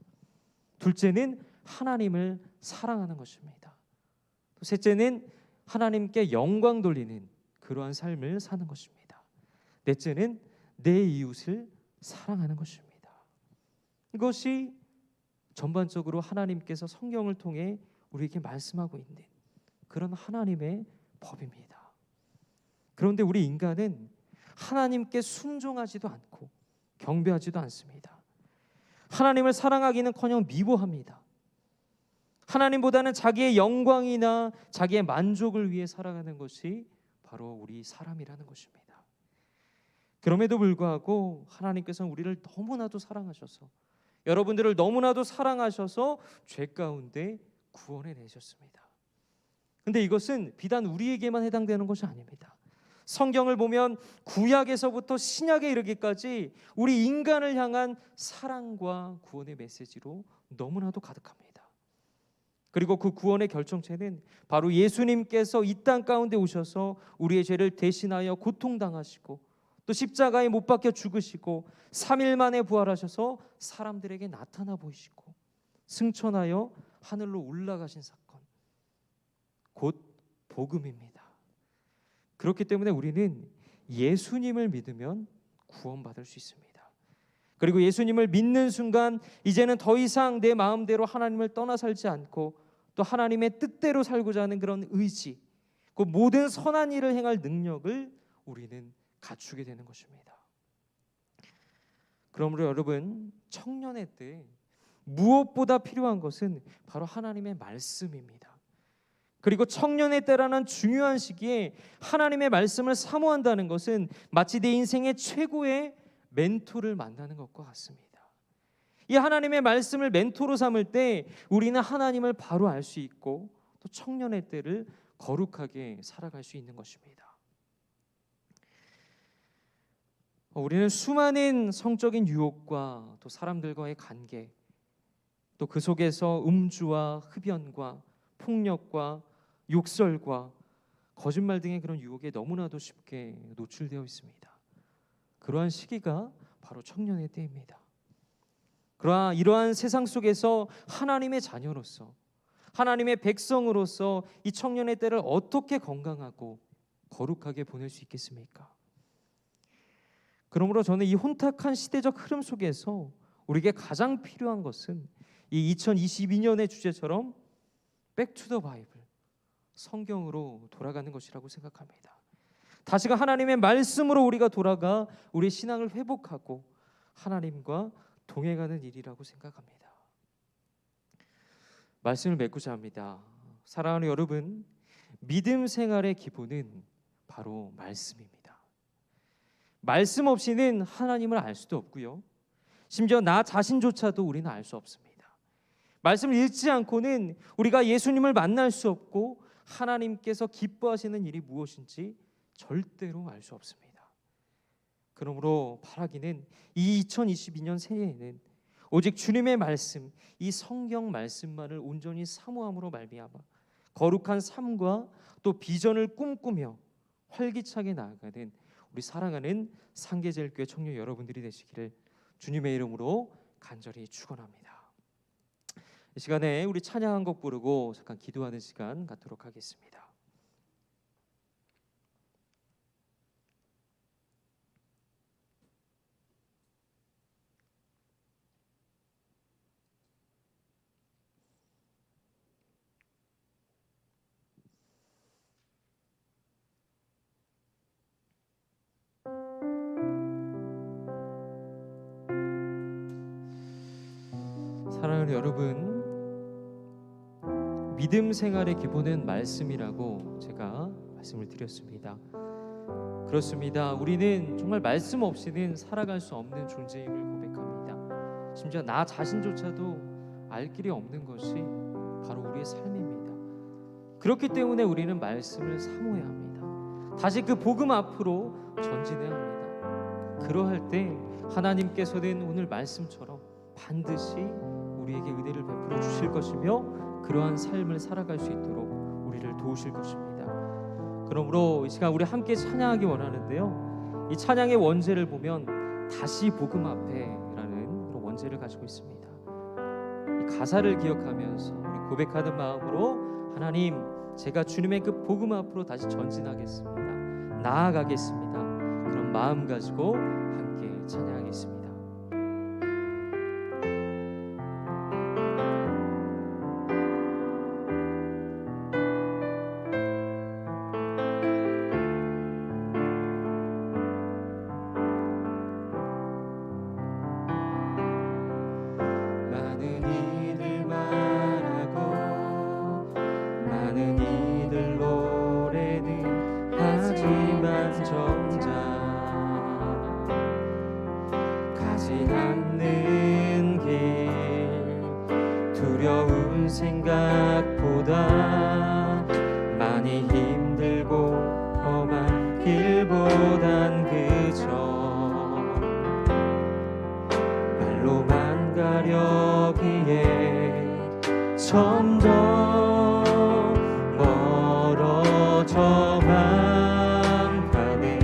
둘째는 하나님을 사랑하는 것입니다. 셋째는 하나님께 영광 돌리는 그러한 삶을 사는 것입니다. 넷째는 내 이웃을 사랑하는 것입니다. 이것이 전반적으로 하나님께서 성경을 통해 우리에게 말씀하고 있는 그런 하나님의 법입니다. 그런데 우리 인간은 하나님께 순종하지도 않고 경배하지도 않습니다. 하나님을 사랑하기는커녕 미워합니다. 하나님보다는 자기의 영광이나 자기의 만족을 위해 살아가는 것이 바로 우리 사람이라는 것입니다. 그럼에도 불구하고 하나님께서는 우리를 너무나도 사랑하셔서, 여러분들을 너무나도 사랑하셔서 죄 가운데 구원해 내셨습니다. 근데 이것은 비단 우리에게만 해당되는 것이 아닙니다. 성경을 보면 구약에서부터 신약에 이르기까지 우리 인간을 향한 사랑과 구원의 메시지로 너무나도 가득합니다. 그리고 그 구원의 결정체는 바로 예수님께서 이 땅 가운데 오셔서 우리의 죄를 대신하여 고통당하시고 또 십자가에 못 박혀 죽으시고 3일 만에 부활하셔서 사람들에게 나타나 보이시고 승천하여 하늘로 올라가신 사건, 곧 복음입니다. 그렇기 때문에 우리는 예수님을 믿으면 구원받을 수 있습니다. 그리고 예수님을 믿는 순간 이제는 더 이상 내 마음대로 하나님을 떠나 살지 않고 또 하나님의 뜻대로 살고자 하는 그런 의지, 그 모든 선한 일을 행할 능력을 우리는 갖추게 되는 것입니다. 그러므로 여러분, 청년의 때 무엇보다 필요한 것은 바로 하나님의 말씀입니다. 그리고 청년의 때라는 중요한 시기에 하나님의 말씀을 사모한다는 것은 마치 내 인생의 최고의 멘토를 만나는 것과 같습니다. 이 하나님의 말씀을 멘토로 삼을 때 우리는 하나님을 바로 알 수 있고 또 청년의 때를 거룩하게 살아갈 수 있는 것입니다. 우리는 수많은 성적인 유혹과 또 사람들과의 관계, 또 그 속에서 음주와 흡연과 폭력과 욕설과 거짓말 등의 그런 유혹에 너무나도 쉽게 노출되어 있습니다. 그러한 시기가 바로 청년의 때입니다. 그러나 이러한 세상 속에서 하나님의 자녀로서, 하나님의 백성으로서 이 청년의 때를 어떻게 건강하고 거룩하게 보낼 수 있겠습니까? 그러므로 저는 이 혼탁한 시대적 흐름 속에서 우리에게 가장 필요한 것은 이 2022년의 주제처럼 Back to the Bible, 성경으로 돌아가는 것이라고 생각합니다. 다시금 하나님의 말씀으로 우리가 돌아가 우리의 신앙을 회복하고 하나님과 동행하는 일이라고 생각합니다. 말씀을 맺고자 합니다. 사랑하는 여러분, 믿음 생활의 기본은 바로 말씀입니다. 말씀 없이는 하나님을 알 수도 없고요, 심지어 나 자신조차도 우리는 알 수 없습니다. 말씀을 읽지 않고는 우리가 예수님을 만날 수 없고 하나님께서 기뻐하시는 일이 무엇인지 절대로 알 수 없습니다. 그러므로 바라기는 이 2022년 새해에는 오직 주님의 말씀, 이 성경 말씀만을 온전히 사모함으로 말미암아 거룩한 삶과 또 비전을 꿈꾸며 활기차게 나아가는 우리 사랑하는 상계제일교회 청년 여러분들이 되시기를 주님의 이름으로 간절히 축원합니다. 이 시간에 우리 찬양 한 곡 부르고 잠깐 기도하는 시간 갖도록 하겠습니다. 사랑하는 여러분, 믿음 생활의 기본은 말씀이라고 제가 말씀을 드렸습니다. 그렇습니다. 우리는 정말 말씀 없이는 살아갈 수 없는 존재임을 고백합니다. 심지어 나 자신조차도 알 길이 없는 것이 바로 우리의 삶입니다. 그렇기 때문에 우리는 말씀을 사모해야 합니다. 다시 그 복음 앞으로 전진해야 합니다. 그러할 때 하나님께서는 오늘 말씀처럼 반드시 우리에게 은혜를 베풀어 주실 것이며 그러한 삶을 살아갈 수 있도록 우리를 도우실 것입니다. 그러므로 이 시간 우리 함께 찬양하기 원하는데요, 이 찬양의 원제를 보면 다시 복음 앞에라는 그런 원제를 가지고 있습니다. 이 가사를 기억하면서 우리 고백하는 마음으로 하나님, 제가 주님의 그 복음 앞으로 다시 전진하겠습니다, 나아가겠습니다, 그런 마음 가지고 함께 찬양하겠습니다. 두려운 생각보다 많이 힘들고 험한 길보단 그저 말로만 가려기에 점점 멀어져만 가네.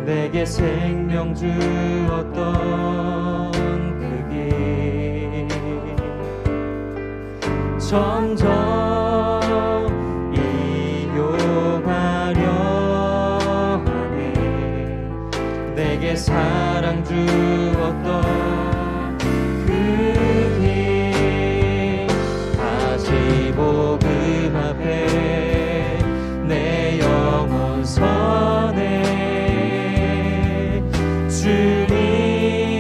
내게 생명 주었던 그 길 점점 이용하려 하네. 내게 사랑 주었던 그 길 다시 복음 앞에 내 영혼 서네. 주님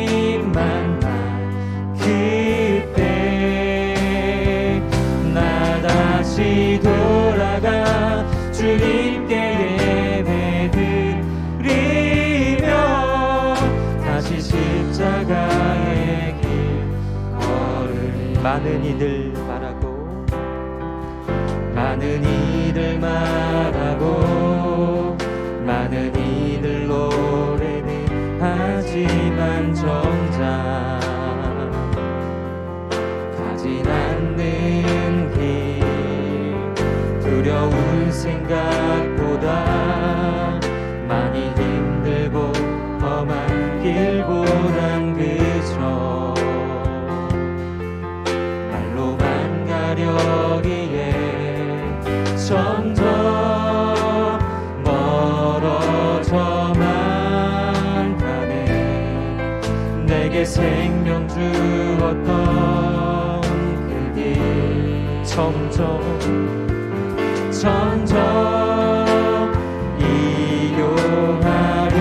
많은 이들 말하고 많은 이들 말하고 많은 이들 노래는 하지만 정작 가진 않는 길 두려운 생각보다 많이 힘들고 험한 길보단 그저 말로만 가려기에 점점 멀어져만 가네. 내게 생명 주었던 그 길 점점 이용하려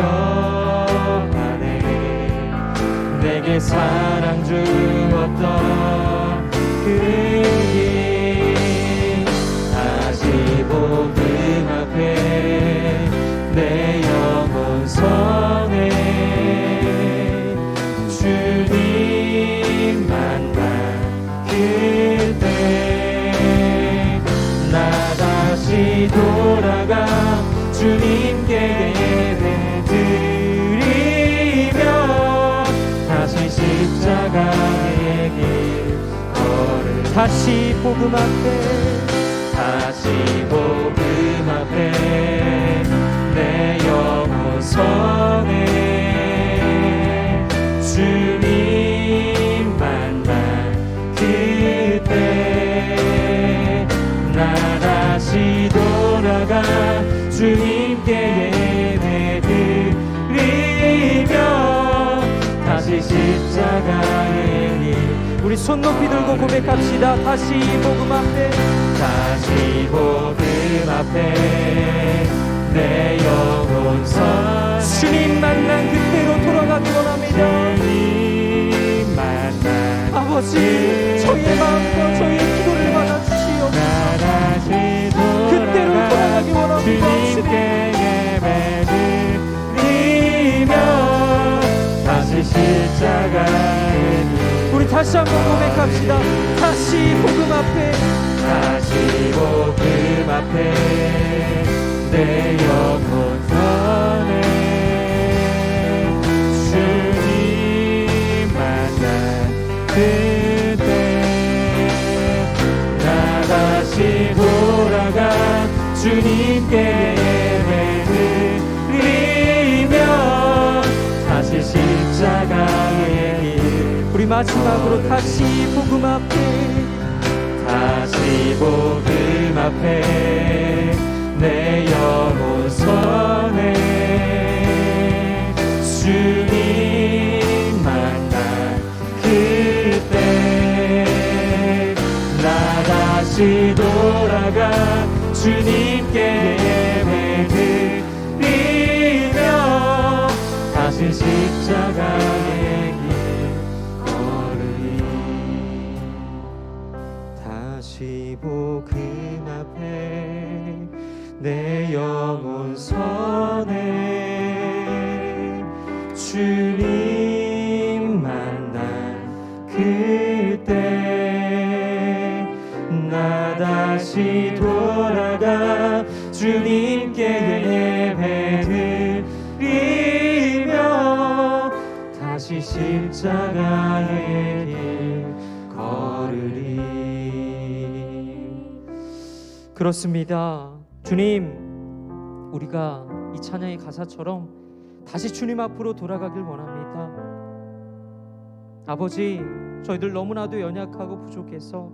하네. 내게 사랑 주었던 그 길 다시 복음 앞에 내 영혼 선해. 주님 만난 그때 나 다시 돌아가 주님께 예배 드리며 다시 십자가의 길 걸을 다시 복음 앞에 내 영혼 선해. 주님 만난 그때 나 다시 돌아가 주님께 예배 드리며 다시 십자가의 길. 우리 손 높이 들고 고백합시다. 다시 복음 앞에 내 영혼 선 주님 만난 그때로 돌아가기 원합니다. 주님 만난 아버지, 저희의 마음과 저희의 기도를 받아주시옵소서. 나 다시 그때로 돌아가기 원합니다. 주님께 예배 드리며 다시 십자가의 길. 우리 다시 한번 고백합시다. 다시 복음 앞에 내 영혼 선해. 주님 만난 그때 나 다시 돌아가 주님께 예배 드리며 다시 십자가의 길. 우리 마지막으로 다시 복음 앞에 내 영혼 선해. 주님 만난 그때 나 다시 돌아가 주님께 예배 드리며 다시 십자가의 길 걸으리. 다시 복음 앞에 내 영혼 선해. 주님 만난 그때 나 다시 돌아가 주님께 예배 드리며 다시 십자가의 길 걸으리. 그렇습니다. 주님, 우리가 이 찬양의 가사처럼 다시 주님 앞으로 돌아가길 원합니다. 아버지, 저희들 너무나도 연약하고 부족해서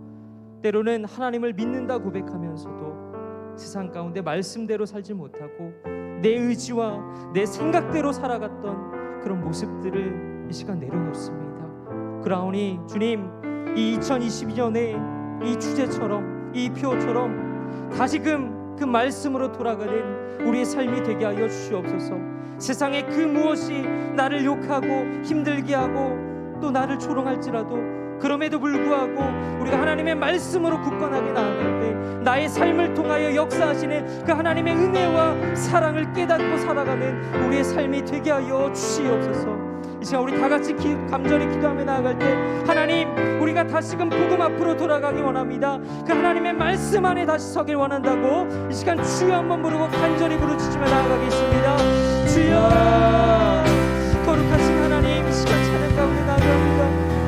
때로는 하나님을 믿는다 고백하면서도 세상 가운데 말씀대로 살지 못하고 내 의지와 내 생각대로 살아갔던 그런 모습들을 이 시간 내려놓습니다. 그러하오니 주님, 이 2022년에 이 주제처럼 이 표처럼 다시금 그 말씀으로 돌아가는 우리의 삶이 되게 하여 주시옵소서. 세상의 그 무엇이 나를 욕하고 힘들게 하고 또 나를 조롱할지라도 그럼에도 불구하고 우리가 하나님의 말씀으로 굳건하게 나아갈 때 나의 삶을 통하여 역사하시는 그 하나님의 은혜와 사랑을 깨닫고 살아가는 우리의 삶이 되게 하여 주시옵소서. 이 시간 우리 다 같이 간절히 기도하며 나아갈 때 하나님, 우리가 다시금 복음 앞으로 돌아가기 원합니다. 그 하나님의 말씀 안에 다시 서길 원한다고 이 시간 주여 한번 부르고 간절히 부르짖으며 나아가겠습니다. 주여, 거룩하신 하나님, 이 시간 찬양 가운데 나아갑니다.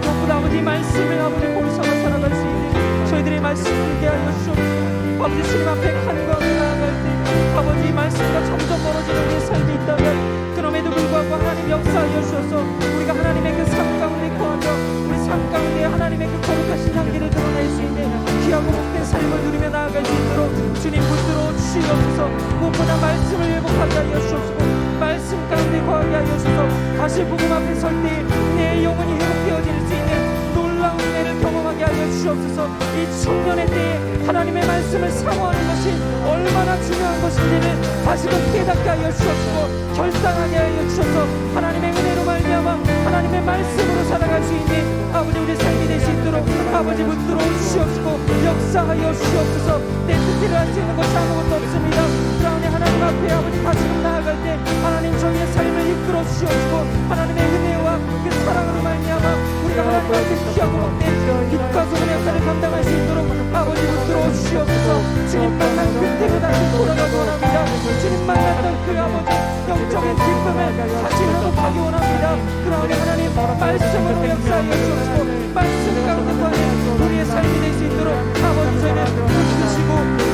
무엇보다 아버지 말씀을 아버지 보고 삼아 살아갈 수 있는 저희들의 말씀을 듣게 하여 주옵소서. 아버지 주님 앞에 간구하며 나아갈 때 아버지 말씀과 점점 멀어지는 우리의 삶이 있다면 그럼에도 불구하고 하나님 역사하여 주셔서 우리가 하나님의 그 삶 가운데 거하며 우리 삶 가운데 하나님의 그 거룩하신 향기를 드러낼 수 있는 귀하고 복된 삶을 누리며 나아갈 수 있도록 주님 붙들어 주시옵소서. 무엇보다 말씀을 회복하게 하여 주옵소서. 말씀 가운데 거하게 하여 주셔서 다시 복음 앞에 설 때 내 영혼이 회복되어질 수 있는 놀라운 은혜를 경험하게 하여 주옵소서. 이 청년의 때에 하나님의 말씀을 사모하는 것이 얼마나 중요한 것인지를 다시금 깨닫게 하여 주옵소서. 결단하게 하여 주셔서 하나님의 은혜로 말미암아 하나님의 말씀으로 살아갈 수 있는 아버지 우리 삶이 될 수 있도록 아버지 붙들어 주시옵시고 역사하여 주시옵소서. 내 뜻대로 할 수 있는 것이 아무것도 없습니다. 그러니 하나님 앞에 아버지 다시금 나아갈 때 하나님 저희의 삶을 이끌어 주시옵시고 하나님의 은혜와 그 사랑으로 말미암아 우리가 하나님 앞에 귀하고 복된 빛과 소금의 역사를 감당할 수 있도록 아버지 붙들어 주시옵소서. 주님 만난 그때로 다시 돌아가기 원합니다. 주님 만났던 그 아버지 영적인 기쁨을 다시 회복하기 원합니다. 그러니 하나님 말씀으로 역사하여 주옵시고 말씀 가운데 거하는 우리의 삶이 될 수 있도록 아버지 저희를 붙드시고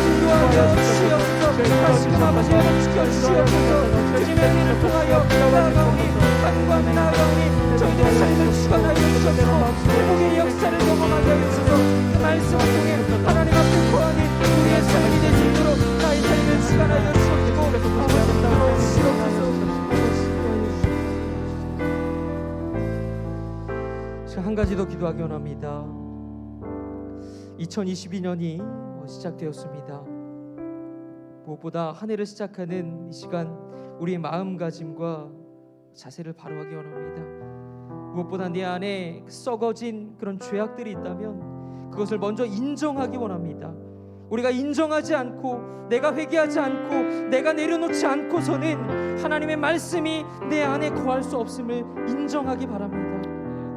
인도하여 주시옵소서. 다시금 아버지 지켜 주시옵소서. 주님의 은혜를 통하여 나아가오니 간구하며 나아가오니 저희들의 삶을 주관하여 주옵소서. 회복의 역사를 경험하게 하여 주소서. 그 말씀을 통해 하나님 앞에 거하는 우리의 삶이 될 수 있도록 나의 삶을 주관하여 주옵시고 아버지 주옵소서. 한 가지 더 기도하기 원합니다. 2022년이 시작되었습니다. 무엇보다 한 해를 시작하는 이 시간 우리의 마음가짐과 자세를 바로하기 원합니다. 무엇보다 내 안에 썩어진 그런 죄악들이 있다면 그것을 먼저 인정하기 원합니다. 우리가 인정하지 않고 내가 회개하지 않고 내가 내려놓지 않고서는 하나님의 말씀이 내 안에 거할 수 없음을 인정하기 바랍니다.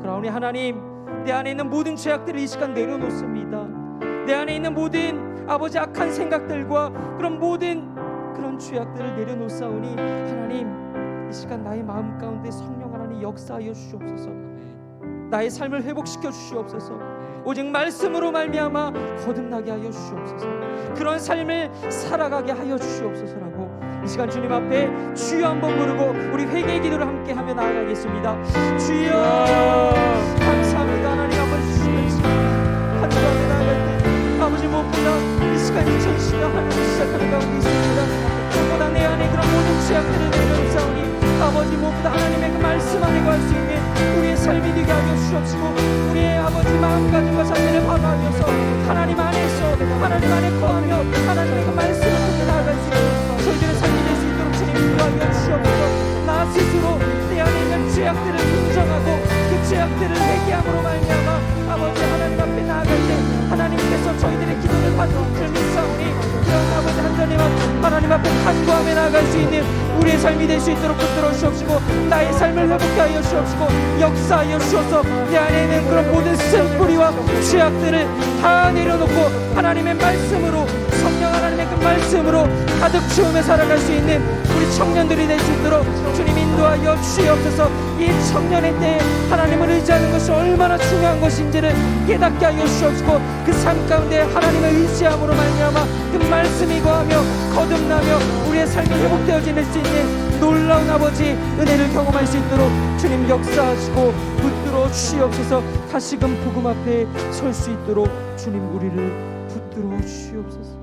그러니 하나님, 내 안에 있는 모든 죄악들을 이 시간 내려놓습니다. 내 안에 있는 모든 아버지 악한 생각들과 그런 모든 그런 죄악들을 내려놓사오니 하나님, 이 시간 나의 마음 가운데 성령 하나님 역사하여 주시옵소서. 나의 삶을 회복시켜 주시옵소서. 오직 말씀으로 말미암아 거듭나게 하여 주시옵소서. 그런 삶을 살아가게 하여 주시옵소서라고 이 시간 주님 앞에 주여 한번 부르고 우리 회개의 기도를 함께 하며 나아가겠습니다. 주여 감사합니다. 하나님 아버지 주시옵소서. 간절하게 나아갈 때 아버지 무엇보다 이 시간 2010년 하나님 시작하는 가운데 있습니다. 무엇보다 내 안에 그런 모든 죄악들을 내려놓사오니 아버지 무엇보다 하나님의 그 말씀 안에 거할 수 있는 우리의 삶이 되게 하여 주옵시고 우리의 아버지 마음가짐과 자세를 바로하면서 하나님 안에서 하나님 안에 거하며 하나님의 그 말씀을 통해 나아갈 수 있는 저희들의 삶이 될 수 있도록 주님 인도하여 주옵소서. 나 스스로 내 안에 있는 죄악들을 인정하고 그 죄악들을 회개함으로 말미암아 아버지 하나님 앞에 나아갈 때 하나님께서 저희들의 기도를 받는 줄 믿사오니 그런 아버지 하나님 앞에 간구하며 나아갈 수 있는 우리의 삶이 될 수 있도록 붙들어 주옵시고 나의 삶을 회복케 하여 주옵시고 역사하여 주셔서 내 안에 있는 그런 모든 쓴뿌리와 죄악들을 다 내려놓고 하나님의 말씀으로 성령 하나님의 그 말씀으로 가득 채우며 살아갈 수 있는 우리 청년들이 될 수 있도록 주님 인도하여 주시옵소서. 이 청년의 때에 하나님을 의지하는 것이 얼마나 중요한 것인지를 깨닫게 하여 주옵시고 그 삶 가운데 하나님을 의지함으로 말미암아 그 말씀이 거하며 거듭나며 우리의 삶이 회복되어질 수 있는 놀라운 아버지 은혜를 경험할 수 있도록 주님 역사하시고 붙들어 주시옵소서. 다시금 복음 앞에 설 수 있도록 주님 우리를 붙들어 주시옵소서.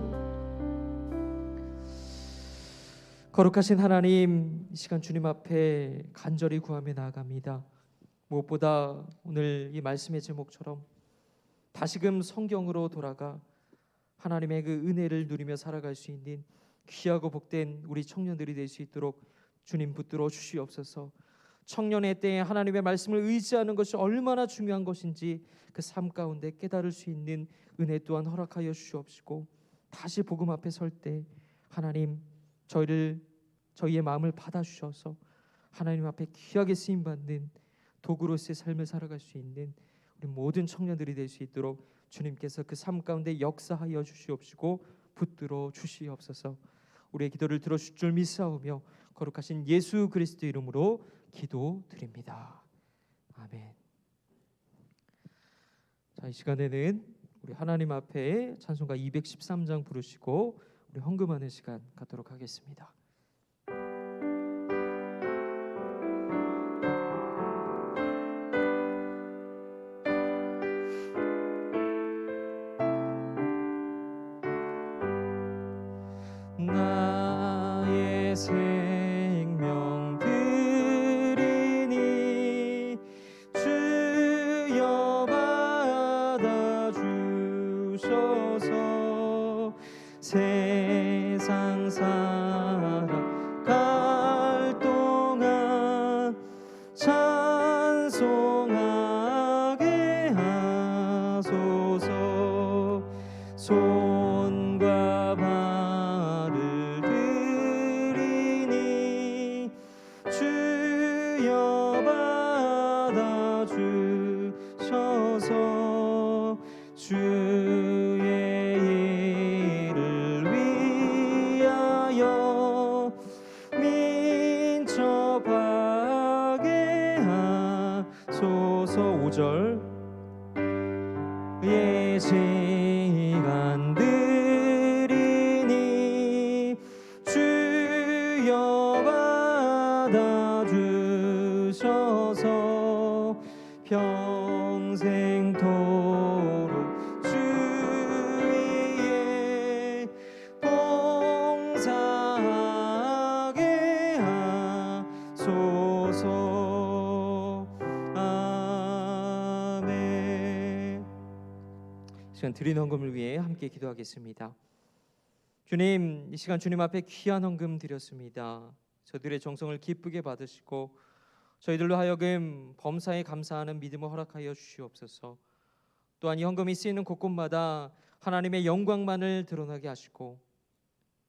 거룩하신 하나님, 이 시간 주님 앞에 간절히 구하며 나아갑니다. 무엇보다 오늘 이 말씀의 제목처럼 다시금 성경으로 돌아가 하나님의 그 은혜를 누리며 살아갈 수 있는 귀하고 복된 우리 청년들이 될 수 있도록 주님 붙들어 주시옵소서. 청년의 때에 하나님의 말씀을 의지하는 것이 얼마나 중요한 것인지 그 삶 가운데 깨달을 수 있는 은혜 또한 허락하여 주시옵시고 다시 복음 앞에 설 때 하나님 저희의 마음을 받아주셔서 하나님 앞에 귀하게 쓰임받는 도구로서의 삶을 살아갈 수 있는 우리 모든 청년들이 될 수 있도록 주님께서 그 삶 가운데 역사하여 주시옵시고 붙들어 주시옵소서. 우리의 기도를 들어주실 줄 믿사오며 거룩하신 예수 그리스도 이름으로 기도드립니다. 아멘. 자, 이 시간에는 우리 하나님 앞에 찬송가 213장 부르시고 우리 헌금하는 시간 갖도록 하겠습니다. 나의 생명 드리니 주여 받아주셔서 세상 살아갈 동안 찬송하게 하소서. 손과 발을 드리니 주여 받아주셔서 주의 일을 위하여 민첩하게 하소서. 5절 예 시간 드리니 주여 받아주셔서 평생토록 주 위에 봉사하게 하소서. 아멘. 이 시간 드린 헌금을 위해 함께 기도하겠습니다. 주님, 이 시간 주님 앞에 귀한 헌금 드렸습니다. 저들의 정성을 기쁘게 받으시고 저희들로 하여금 범사에 감사하는 믿음을 허락하여 주시옵소서. 또한 이 헌금이 쓰이는 곳곳마다 하나님의 영광만을 드러나게 하시고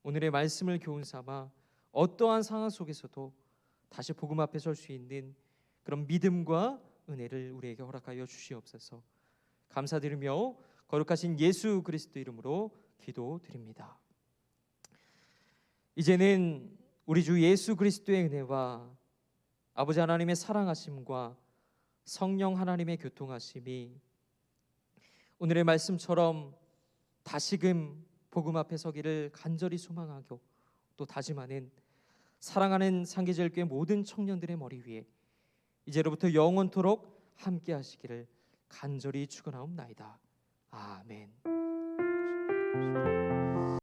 오늘의 말씀을 교훈 삼아 어떠한 상황 속에서도 다시 복음 앞에 설 수 있는 그런 믿음과 은혜를 우리에게 허락하여 주시옵소서. 감사드리며 거룩하신 예수 그리스도 이름으로 기도드립니다. 이제는 우리 주 예수 그리스도의 은혜와 아버지 하나님의 사랑하심과 성령 하나님의 교통하심이 오늘의 말씀처럼 다시금 복음 앞에 서기를 간절히 소망하고 또 다짐하는 사랑하는 상계절교회 모든 청년들의 머리 위에 이제로부터 영원토록 함께 하시기를 간절히 축원하옵나이다. 아멘.